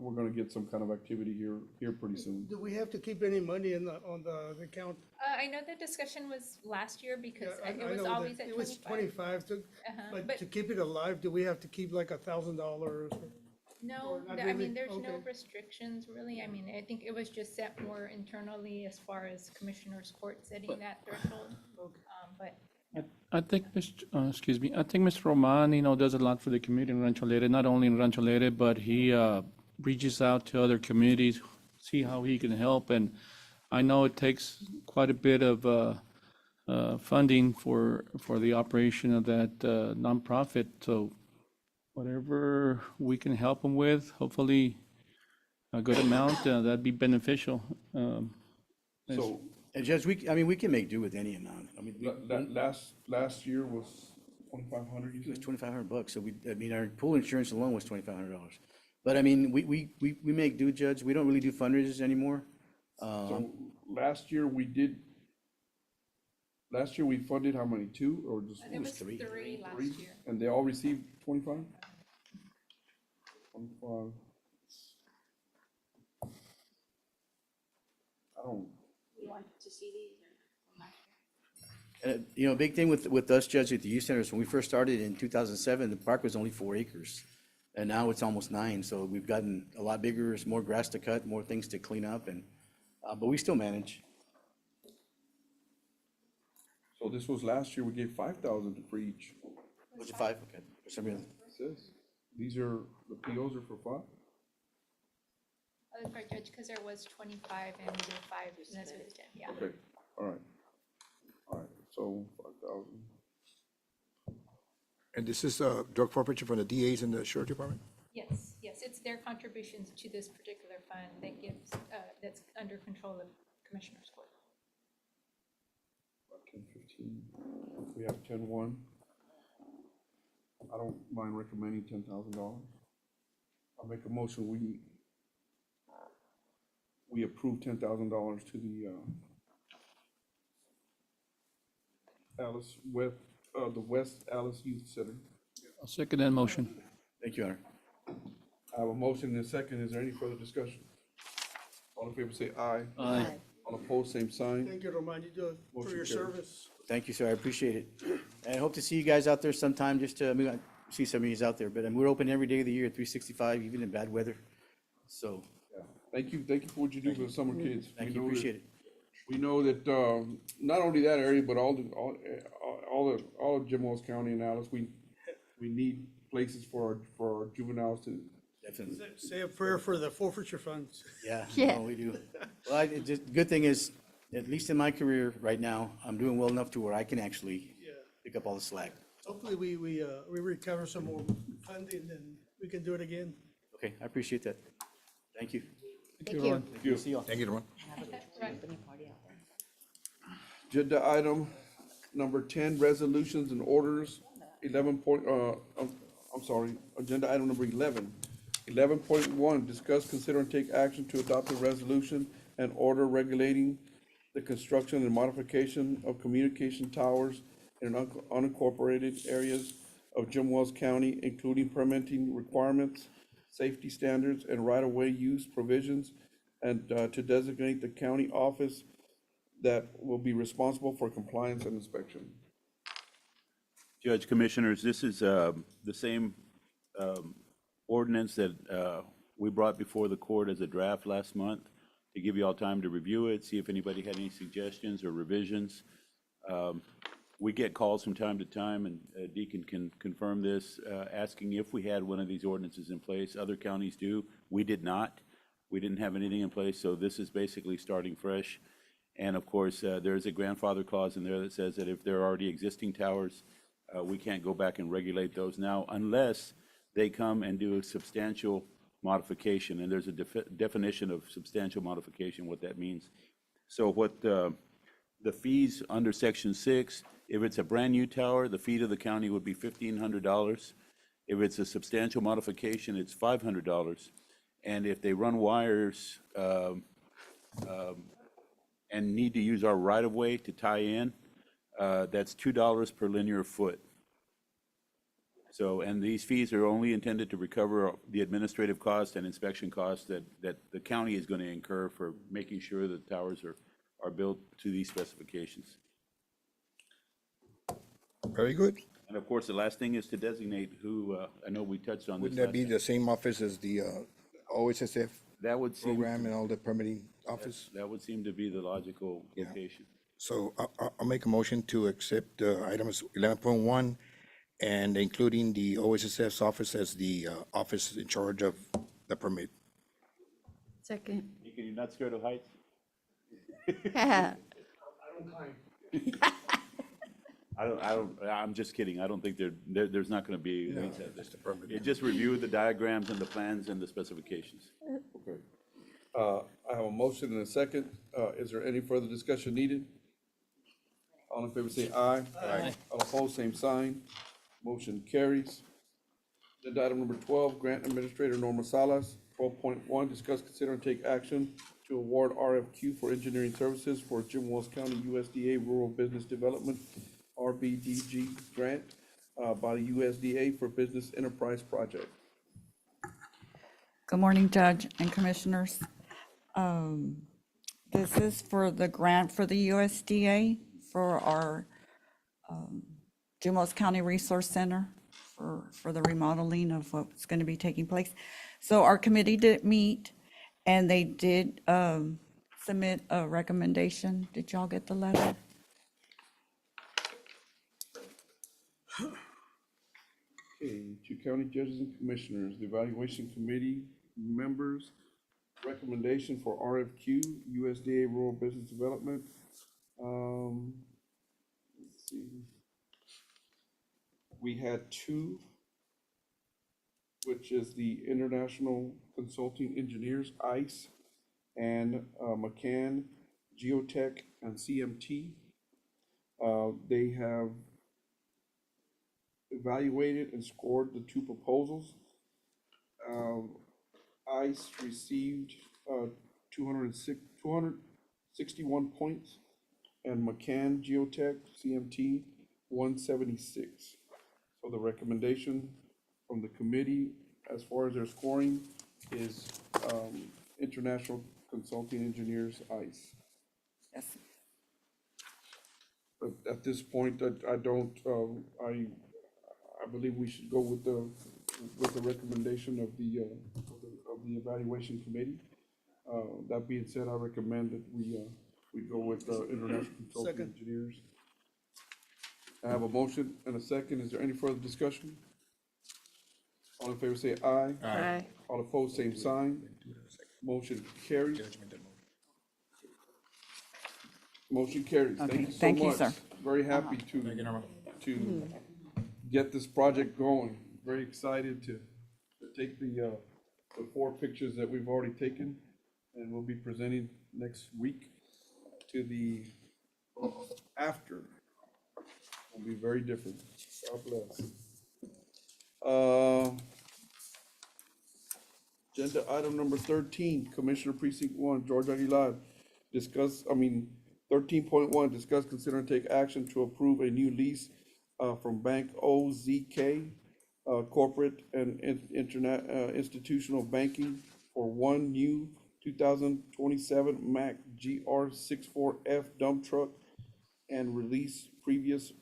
we're gonna get some kind of activity here pretty soon. Do we have to keep any money on the account? I know the discussion was last year because Yeah, I it was know that always at it was 25. 25, But- but to keep it alive, do we have to keep like $1,000? No, Or not I mean, really? there's no Okay. restrictions really. I mean, I think it was just set more internally as far as Commissioners Court setting that threshold. But I think, I think Mr. Roman, does a lot for the community in Rancho Alegre, not only in Rancho Alegre, but he reaches out to other communities, see how he can help. And I know it takes quite a bit of funding for the operation of that nonprofit. So whatever we can help him with, hopefully a good amount, that'd be beneficial. So And Judge, I mean, we can make do with any amount. I mean, Last year was 2,500, you it was said? 2,500 bucks, so I mean, our pool insurance alone was $2,500. But I mean, we make do, Judge. We don't really do fundraisers anymore. So last year we funded how many, two, or just? It was three. three last Three? year. And they all received 25? 25. I don't, You want to see these or? You know, a big thing with us, Judge, at the youth centers, when we first started in 2007, the park was only 4 acres. And now it's almost 9, so we've gotten a lot bigger, there's more grass to cut, more things to clean up, and, but we still manage. so this was last year, we gave 5,000 for each. Was it 5? Okay. For some reason. It says, these are, the POs are for 5? Oh, that's right, Judge, because there was 25 and we did 5, and that's what it's 10, yeah. Okay, all right. All right, so 5,000. And this is drug forfeiture from the DAs and the sheriff department? Yes, yes, it's their contributions to this particular fund that gives, that's under control of Commissioner's Court. About 10, 15. We have 10-1. I don't mind recommending $10,000. I'll make a motion, we approve $10,000 to the the West Alice Youth Center. I'll second that motion. Thank you, Honor. I have a motion and a second. Is there any further discussion? All in favor say aye. Aye. All opposed, same sign. Thank you, Romanito, for Motion your carries. service. Thank you, sir, I appreciate it. And I hope to see you guys out there sometime, just to, I mean, I see some of you out there, but we're open every day of the year, 365, even in bad weather. So, Yeah. Thank you for what you do for the summer kids. thank We you, know that- appreciate it. We know that, not only that area, but all of Jim Wells County and Alice, we need places for our juveniles to. Definitely. Say a prayer for the forfeiture funds. Yeah, Yeah. no, we do. Well, good thing is, at least in my career right now, I'm doing well enough to where I can actually Yeah. pick up all the slack. Hopefully, we recover some more funding and we can do it again. Okay, I appreciate that. Thank you. Thank you. Thank you. See y'all. Thank you, Ron. Agenda item number 10, resolutions and orders, 11 point, I'm sorry, agenda item number 11. 11.1, discuss, consider, and take action to adopt a resolution and order regulating the construction and modification of communication towers in unincorporated areas of Jim Wells County, including permitting requirements, safety standards, and right-of-way use provisions, and to designate the county office that will be responsible for compliance and inspection. Judge, Commissioners, this is the same ordinance that we brought before the court as a draft last month to give you all time to review it, see if anybody had any suggestions or revisions. We get calls from time to time, and Deacon can confirm this, asking if we had one of these ordinances in place. Other counties do. We did not. We didn't have anything in place, so this is basically starting fresh. And of course, there is a grandfather clause in there that says that if there are already existing towers, we can't go back and regulate those now unless they come and do a substantial modification. And there's a definition of substantial modification, what that means. So what the fees under Section 6, if it's a brand-new tower, the fee to the county would be $1,500. If it's a substantial modification, it's $500. And if they run wires and need to use our right-of-way to tie in, that's $2 per linear foot. So, and these fees are only intended to recover the administrative costs and inspection costs that the county is going to incur for making sure that towers are built to these specifications. Very good. And of course, the last thing is to designate who, I know we touched on this. Wouldn't that last be time. the same office as the OSSF That would seem, program and all the permitting office? that would seem to be the logical Yeah. location. So I'll make a motion to accept items 11.1 and including the OSSF's office as the office in charge of the permit. Second. Can you not scared of heights? I'm just kidding. I don't think there's not going to be. Just the permit. You just review the diagrams and the plans and the specifications. Okay. I have a motion and a second. Is there any further discussion needed? All in favor say aye. Aye. All opposed, same sign. Motion carries. Agenda item number 12, Grant Administrator Norma Salas. 12.1, discuss, consider, and take action to award RFQ for engineering services for Jim Wells County USDA Rural Business Development, RBDG grant by the USDA for Business Enterprise Project. Good morning, Judge and Commissioners. This is for the grant for the USDA for our Jim Wells County Resource Center for the remodeling of what's going to be taking place. So our committee did meet, and they did submit a recommendation. Did y'all get the letter? Okay, to county judges and commissioners, the evaluation committee members, recommendation for RFQ, USDA Rural Business Development. Let's see. We had two, which is the International Consulting Engineers, ICE, and McCann, Geotech, and CMT. They have evaluated and scored the two proposals. ICE received 261 points, and McCann Geotech CMT 176. So the recommendation from the committee as far as their scoring is International Consulting Engineers, ICE. Yes. But at this point, I don't, I believe we should go with the recommendation of the evaluation committee. That being said, I recommend that we go with International Consulting Engineers. I have a motion and a second. Is there any further discussion? All in favor say aye. Aye. All opposed, same sign. Motion carries. Motion carries. Thank Okay, you so much. thank you, sir. Very happy to get this project going. Very excited to take the 4 pictures that we've already taken, and we'll be presenting next week to the after. Will be very different. God bless. Agenda item number 13, Commissioner Precinct 1, George Aguilar. 13.1, discuss, consider, and take action to approve a new lease from Bank OZK Corporate and Institutional Banking for one new 2027 Mack GR64F dump truck and release previous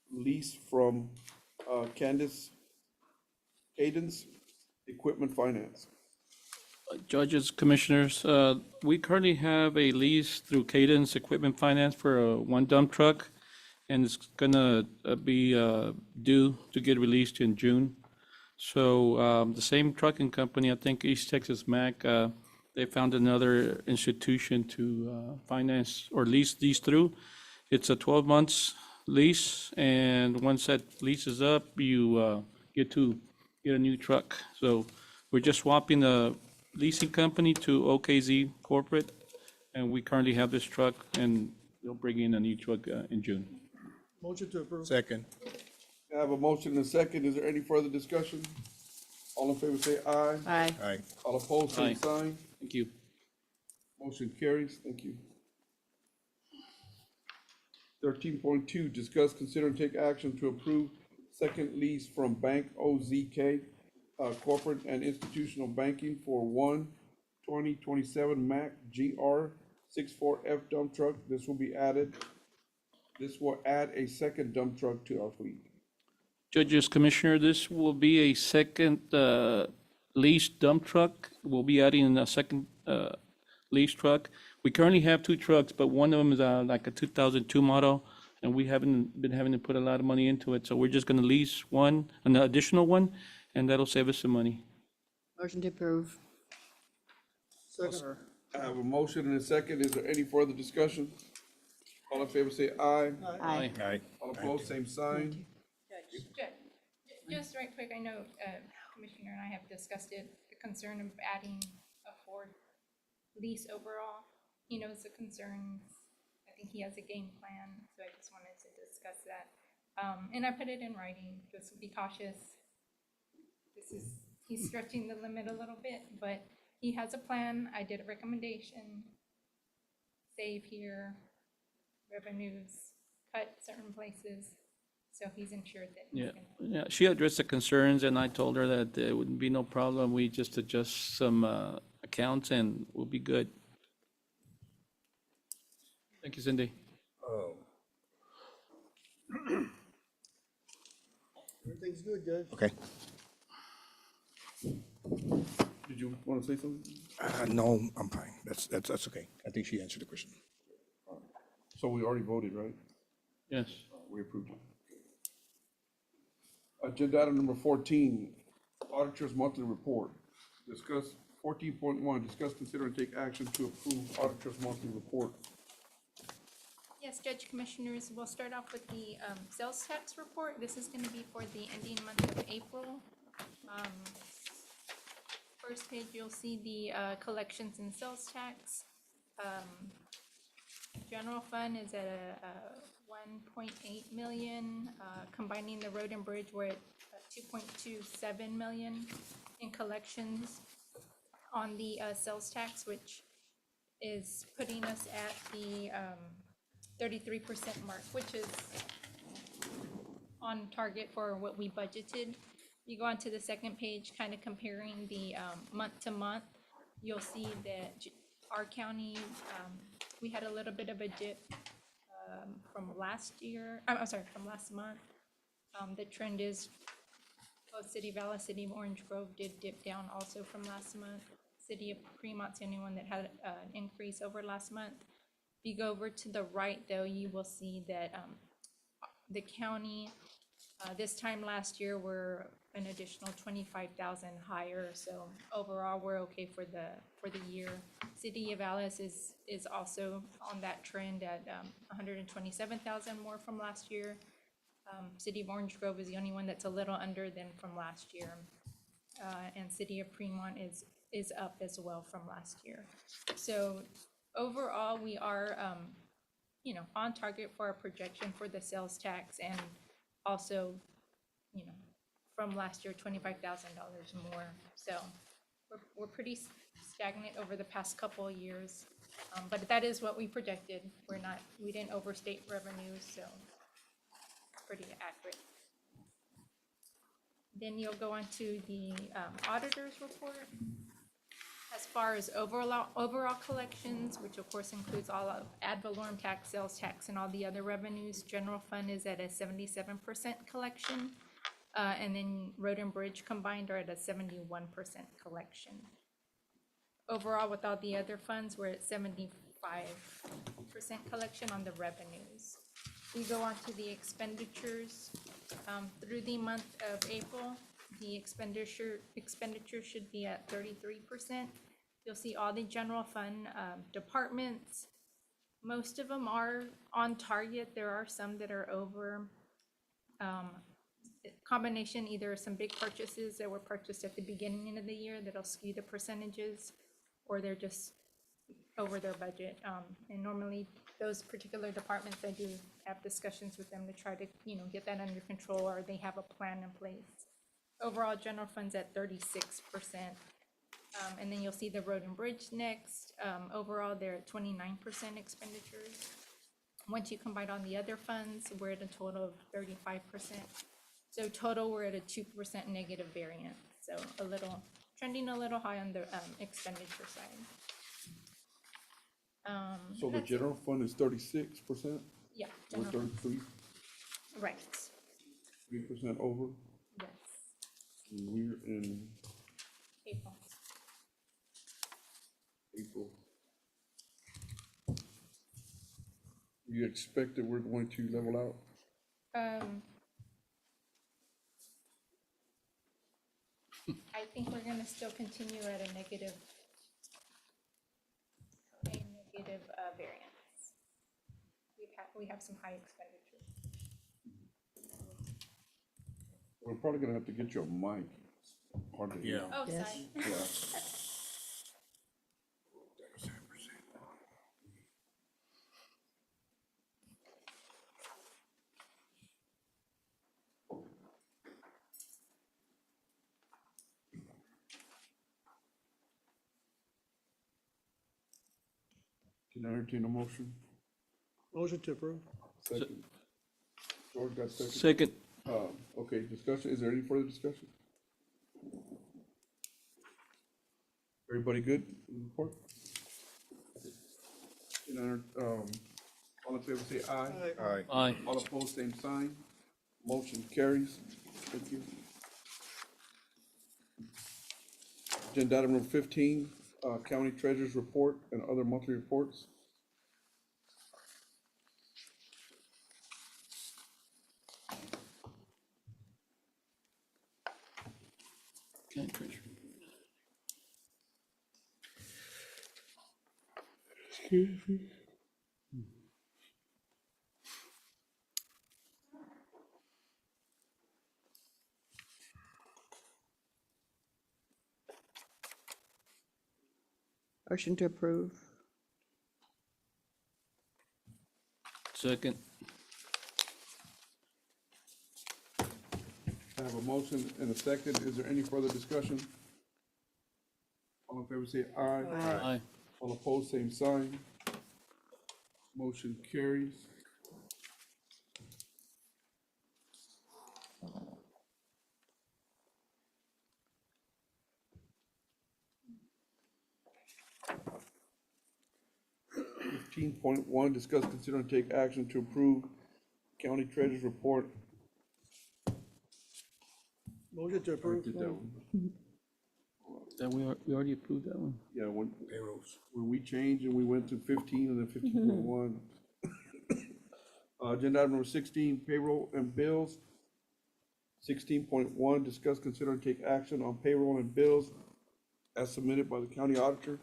lease from Cadence Equipment Finance. Judges, Commissioners, we currently have a lease through Cadence Equipment Finance for one dump truck, and it's gonna be due to get released in June. So the same trucking company, I think East Texas Mac, they found another institution to finance or lease these through. It's a 12 months lease, and once that lease is up, you get to get a new truck. So we're just swapping the leasing company to OKZ Corporate, and we currently have this truck, and they'll bring in a new truck in June. Motion to approve. Second. I have a motion and a second. Is there any further discussion? All in favor say aye. Aye. Aye. All opposed, same Aye. sign. Thank you. Motion carries. Thank you. 13.2, discuss, consider, and take action to approve second lease from Bank OZK Corporate and Institutional Banking for one 2027 Mack GR64F dump truck. This will add a second dump truck to our fleet. Judges, Commissioner, this will be a second leased dump truck. We'll be adding a second leased truck. We currently have 2 trucks, but one of them is like a 2002 model, and we haven't been having to put a lot of money into it. So we're just gonna lease an additional one, and that'll save us some money. Motion to approve. Second. I have a motion and a second. Is there any further discussion? All in favor say aye. Aye. Aye. All opposed, same sign. Just right quick, I know Commissioner and I have discussed it, the concern of adding a 4th lease overall. He knows the concerns. I think he has a game plan, so I just wanted to discuss that. And I put it in writing, just be cautious. He's stretching the limit a little bit, but he has a plan. I did a recommendation. Save here, revenues, cut certain places. So he's ensured that he's Yeah, gonna. yeah, she addressed the concerns, and I told her that there wouldn't be no problem. We just adjust some accounts and we'll be good. Thank you, Cindy. Everything's good, Judge. Okay. Did you want to say something? No, I'm fine. That's okay. I think she answered the question. So we already voted, right? Yes. We approved it. Agenda item number 14, Auditor's Monthly Report. Discuss 14.1, discuss, consider, and take action to approve Auditor's Monthly Report. Yes, Judge Commissioners, we'll start off with the sales tax report. This is gonna be for the ending month of April. First page, you'll see the collections and sales tax. General fund is at a 1.8 million. Combining the road and bridge, we're at 2.27 million in collections on the sales tax, which is putting us at the 33% mark, which is on target for what we budgeted. You go on to the second page, kind of comparing the month to month. You'll see that our county, we had a little bit of a dip from last year, I'm sorry, from last month. The trend is both City of Valles, City of Orange Grove did dip down also from last month. City of Fremont's the only one that had an increase over last month. If you go over to the right, though, you will see that the county, this time last year, were an additional 25,000 higher. So overall, we're okay for the year. City of Valles is also on that trend at 127,000 more from last year. City of Orange Grove is the only one that's a little under than from last year. And City of Fremont is up as well from last year. So overall, we are, on target for our projection for the sales tax, and also, from last year, $25,000 more. So we're pretty stagnant over the past couple of years, but that is what we projected. We didn't overstate revenues, so pretty accurate. Then you'll go on to the auditor's report. As far as overall collections, which of course includes all of ad valorem tax, sales tax, and all the other revenues, general fund is at a 77% collection. And then road and bridge combined are at a 71% collection. Overall, with all the other funds, we're at 75% collection on the revenues. We go on to the expenditures. Through the month of April, the expenditure should be at 33%. You'll see all the general fund departments. Most of them are on target. There are some that are over. Combination, either some big purchases that were purchased at the beginning of the year that'll skew the percentages, or they're just over their budget. And normally those particular departments, I do have discussions with them to try to, get that under control, or they have a plan in place. Overall, general fund's at 36%. And then you'll see the road and bridge next. Overall, they're at 29% expenditures. Once you combine all the other funds, we're at a total of 35%. So total, we're at a 2% negative variance. So trending a little high on the expenditure side. So the general fund is 36%? Yeah. We're General fund. 33, Right. 3% over? Yes. And we're in April. April. You expect that we're going to level out? I think we're gonna still continue at a negative variance. We have some high expenditures. We're probably gonna have to get you a mic. Hard to hear. Oh, Yes. sorry. Yeah. Can I entertain a motion? Motion to approve. Second. George got second. Second. Okay, discussion, is there any further discussion? Everybody good with the report? Can I, all in favor say aye. Aye. Aye. All opposed, same sign. Motion carries. Thank you. Agenda item number 15, county treasurer's report and other monthly reports. Okay, Commissioner. Excuse me. Motion to approve. Second. I have a motion and a second. Is there any further discussion? All in favor say aye. Aye. All opposed, same sign. Motion carries. Fifteen point one, discuss, consider, and take action to approve county treasurer's report. Motion to I approve. did that one. That we already approved that one. Yeah, when Payrolls. we changed and we went to 15 and then 15.1. Agenda item number 16, payroll and bills. 16.1, discuss, consider, and take action on payroll and bills as submitted by the county auditor,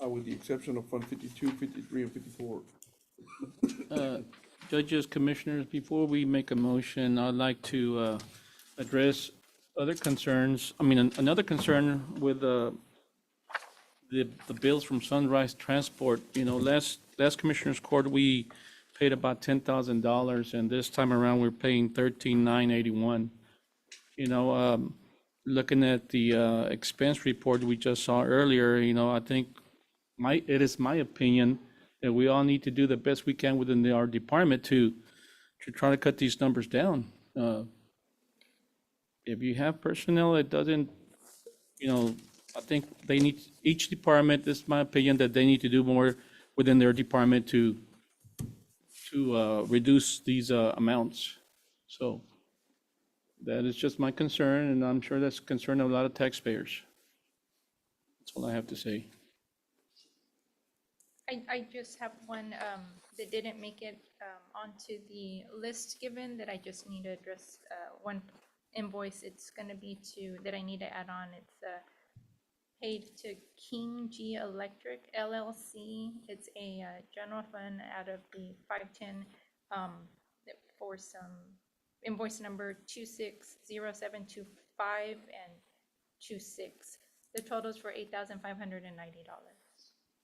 with the exception of Fund 52, 53, and 54. Judges, commissioners, before we make a motion, I'd like to address other concerns. I mean, another concern with the bills from Sunrise Transport. You know, last Commissioners Court, we paid about $10,000, and this time around, we're paying $13,981. You know, looking at the expense report we just saw earlier, you know, I think it is my opinion that we all need to do the best we can within our department to try to cut these numbers down. If you have personnel that doesn't, you know, I think they need, each department, this is my opinion, that they need to do more within their department to reduce these amounts. So that is just my concern, and I'm sure that's a concern of a lot of taxpayers. That's all I have to say. I just have one that didn't make it onto the list given that I just need to address one invoice. It's gonna be that I need to add on. It's paid to King G Electric LLC. It's a general fund out of the 510 for some invoice number 260725 and 26. The totals for $8,590.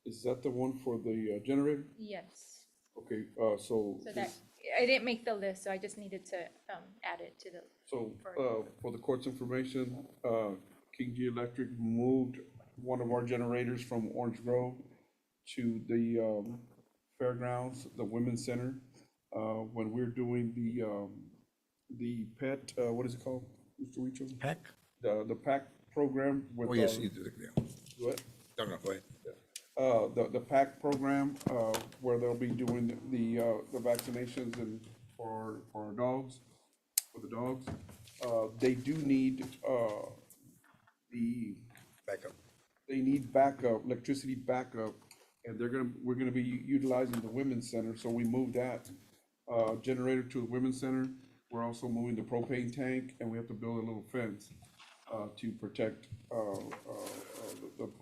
Is that the one for the generator? Yes. Okay, so. So that, I didn't make the list, so I just needed to add it to the. So, for the court's information, King G Electric moved one of our generators from Orange Grove to the fairgrounds, the Women's Center, when we're doing the pet, what is it called, Mr. Richo? Pack? The PAC program with. Oh, yes, you did it, yeah. What? No, go ahead. The PAC program, where they'll be doing the vaccinations and for our dogs, for the dogs. They do need, Back up. they need backup, electricity backup, and we're gonna be utilizing the Women's Center, so we moved that, generator to the Women's Center. We're also moving the propane tank, and we have to build a little fence, to protect,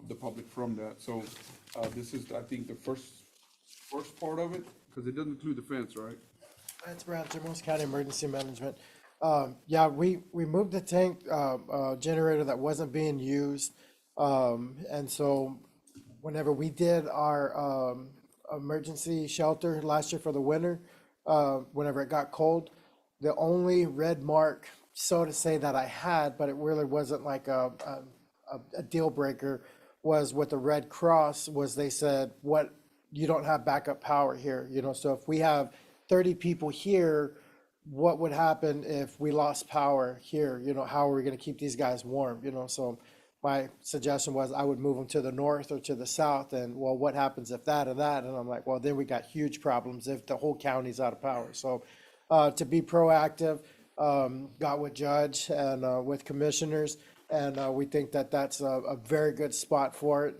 the public from that. So, this is, I think, the first part of it, because it doesn't include the fence, right? That's Brad, Jimos County Emergency Management. Yeah, we moved the tank, generator that wasn't being used. And so whenever we did our, emergency shelter last year for the winter, whenever it got cold, the only red mark, so to say, that I had, but it really wasn't like a deal breaker, was with the Red Cross, was they said, what you don't have backup power here, you know, so if we have 30 people here, what would happen if we lost power here? You know, how are we gonna keep these guys warm, you know? So my suggestion was I would move them to the north or to the south, and well, what happens if that or that? And I'm like, well, then we got huge problems if the whole county's out of power. So to be proactive, got with Judge and with commissioners, and we think that that's a very good spot for it,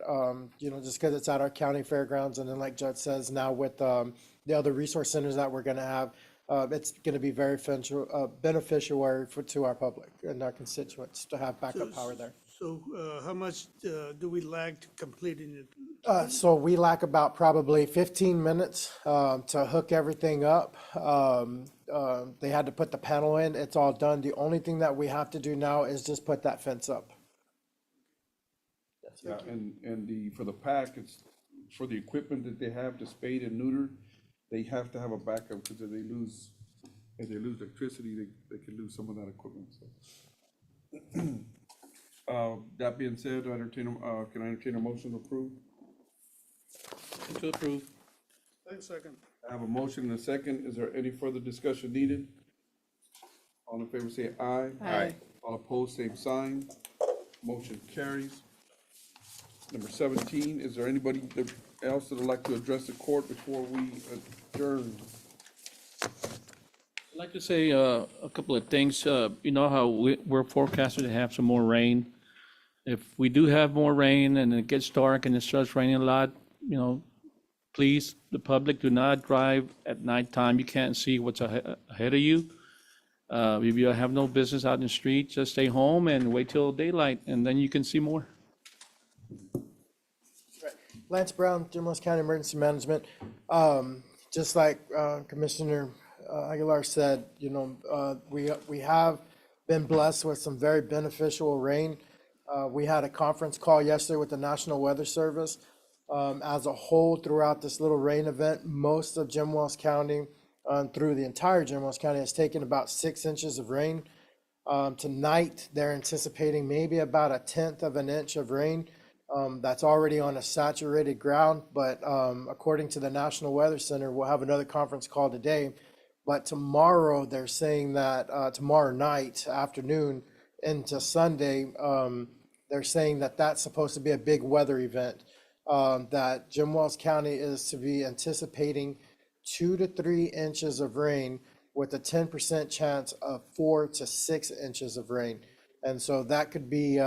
you know, just because it's at our county fairgrounds. And then like Judge says, now with the other resource centers that we're gonna have, it's going to be very beneficial to our public and our constituents to have backup power there. So how much do we lag to completing it? So we lack about probably 15 minutes to hook everything up. They had to put the panel in. It's all done. The only thing that we have to do now is just put that fence up. Yeah, and for the pack, it's for the equipment that they have to spade and neuter, they have to have a backup, because if they lose electricity, they could lose some of that equipment, so. That being said, can I entertain a motion to approve? To approve. Second. I have a motion and a second. Is there any further discussion needed? All in favor say aye. Aye. All opposed, same sign. Motion carries. Number 17, is there anybody else that would like to address the court before we adjourn? I'd like to say a couple of things. You know how we're forecasted to have some more rain. If we do have more rain and it gets dark and it starts raining a lot, you know, please, the public, do not drive at nighttime. You can't see what's ahead of you. If you have no business out in the street, just stay home and wait till daylight, and then you can see more. Lance Brown, Jim Wells County Emergency Management. Just like Commissioner Aguilar said, you know, we have been blessed with some very beneficial rain. We had a conference call yesterday with the National Weather Service. As a whole, throughout this little rain event, most of Jim Wells County, through the entire Jim Wells County, has taken about 6 inches of rain. Tonight, they're anticipating maybe about 1/10 of an inch of rain. That's already on a saturated ground, but according to the National Weather Center, we'll have another conference call today. But tomorrow, they're saying that tomorrow night, afternoon into Sunday, they're saying that that's supposed to be a big weather event. That Jim Wells County is to be anticipating 2 to 3 inches of rain with a 10% chance of 4 to 6 inches of rain. And so that could be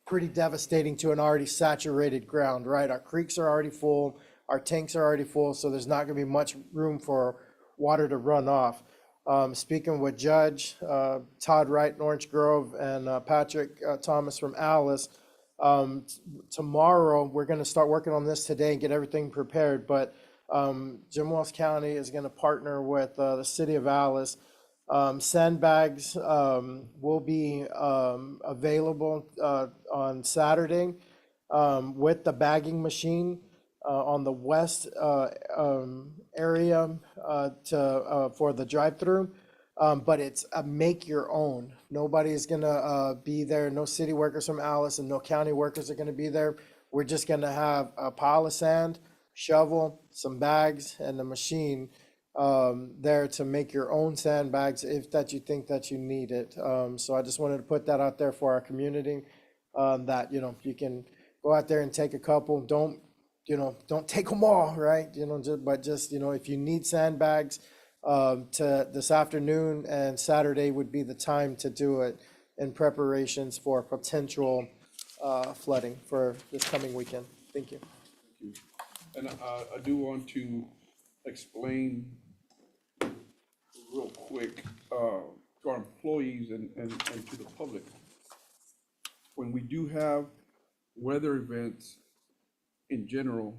pretty devastating to an already saturated ground, right? Our creeks are already full, our tanks are already full, so there's not gonna be much room for water to run off. Speaking with Judge Todd Wright in Orange Grove and Patrick Thomas from Alice, tomorrow we're gonna start working on this today and get everything prepared, but Jim Wells County is gonna partner with the city of Alice. Sandbags will be available on Saturday with the bagging machine on the west area for the drive-through. But it's a make your own. Nobody's gonna be there. No city workers from Alice and no county workers are gonna be there. We're just gonna have a pile of sand, shovel, some bags, and a machine there to make your own sandbags if that you think that you need it. So I just wanted to put that out there for our community, that, you know, you can go out there and take a couple. Don't take them all, right? You know, but just, you know, if you need sandbags, to this afternoon and Saturday would be the time to do it in preparations for potential flooding for this coming weekend. Thank you. Thank you. And I do want to explain real quick to our employees and to the public. When we do have weather events in general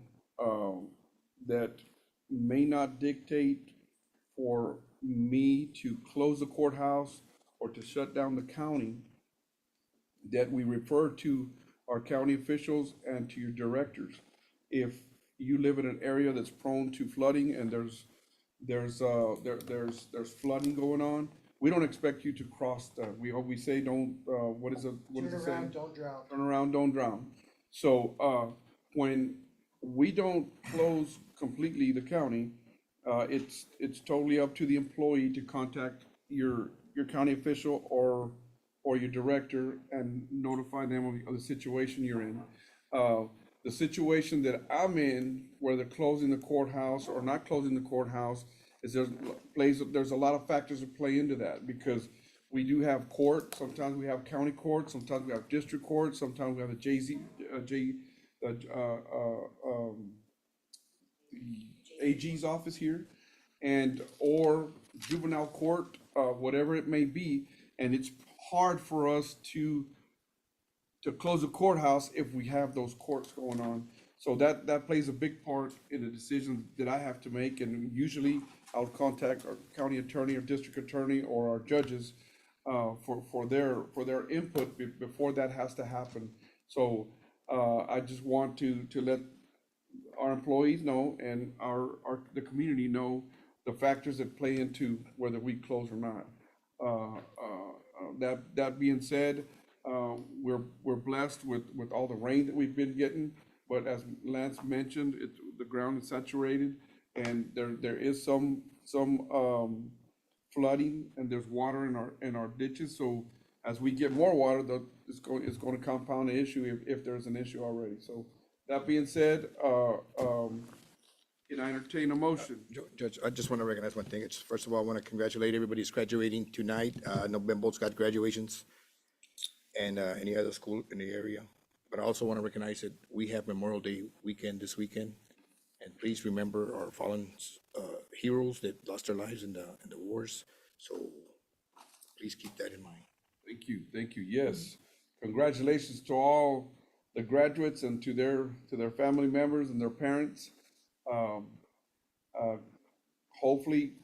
that may not dictate for me to close the courthouse or to shut down the county, that we refer to our county officials and to your directors. If you live in an area that's prone to flooding and there's flooding going on, we don't expect you to cross we say don't, what is it? What does it say? Turn around, don't drown. Turn around, don't drown. So when we don't close completely the county. It's totally up to the employee to contact your county official or your director and notify them of the situation you're in. The situation that I'm in, where they're closing the courthouse or not closing the courthouse, is there's a lot of factors that play into that, because we do have court, sometimes we have county court, sometimes we have district court, sometimes we have the AG's office here, and, or juvenile court, whatever it may be, and it's hard for us to close a courthouse if we have those courts going on. So that plays a big part in the decision that I have to make, and usually I'll contact our county attorney or district attorney or our judges for their input before that has to happen. So I just want to let our employees know and the community know the factors that play into whether we close or not. That being said, we're blessed with all the rain that we've been getting, but as Lance mentioned, the ground is saturated, and there is some flooding, and there's water in our ditches. So as we get more water, it's going to compound the issue if there's an issue already. So that being said, can I entertain a motion? Judge, I just want to recognize one thing. First of all, I want to congratulate everybody who's graduating tonight. I know Bimbo's got graduations and any other school in the area. But I also want to recognize that we have Memorial Day weekend this weekend. And please remember our fallen heroes that lost their lives in the wars. So please keep that in mind. Thank you, yes. Congratulations to all the graduates and to their family members and their parents. Hopefully,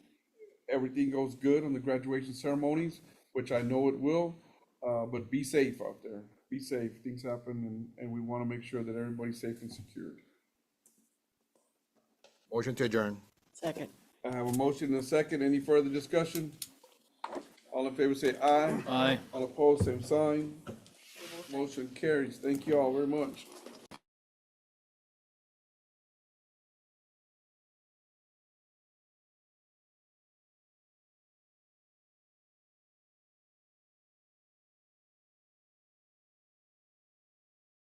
everything goes good on the graduation ceremonies, which I know it will, but be safe out there. Be safe, things happen, and we want to make sure that everybody's safe and secured. Motion to adjourn. Second. I have a motion and a second. Any further discussion? All in favor say aye. Aye. All opposed, same sign. Motion carries. Thank you all very much.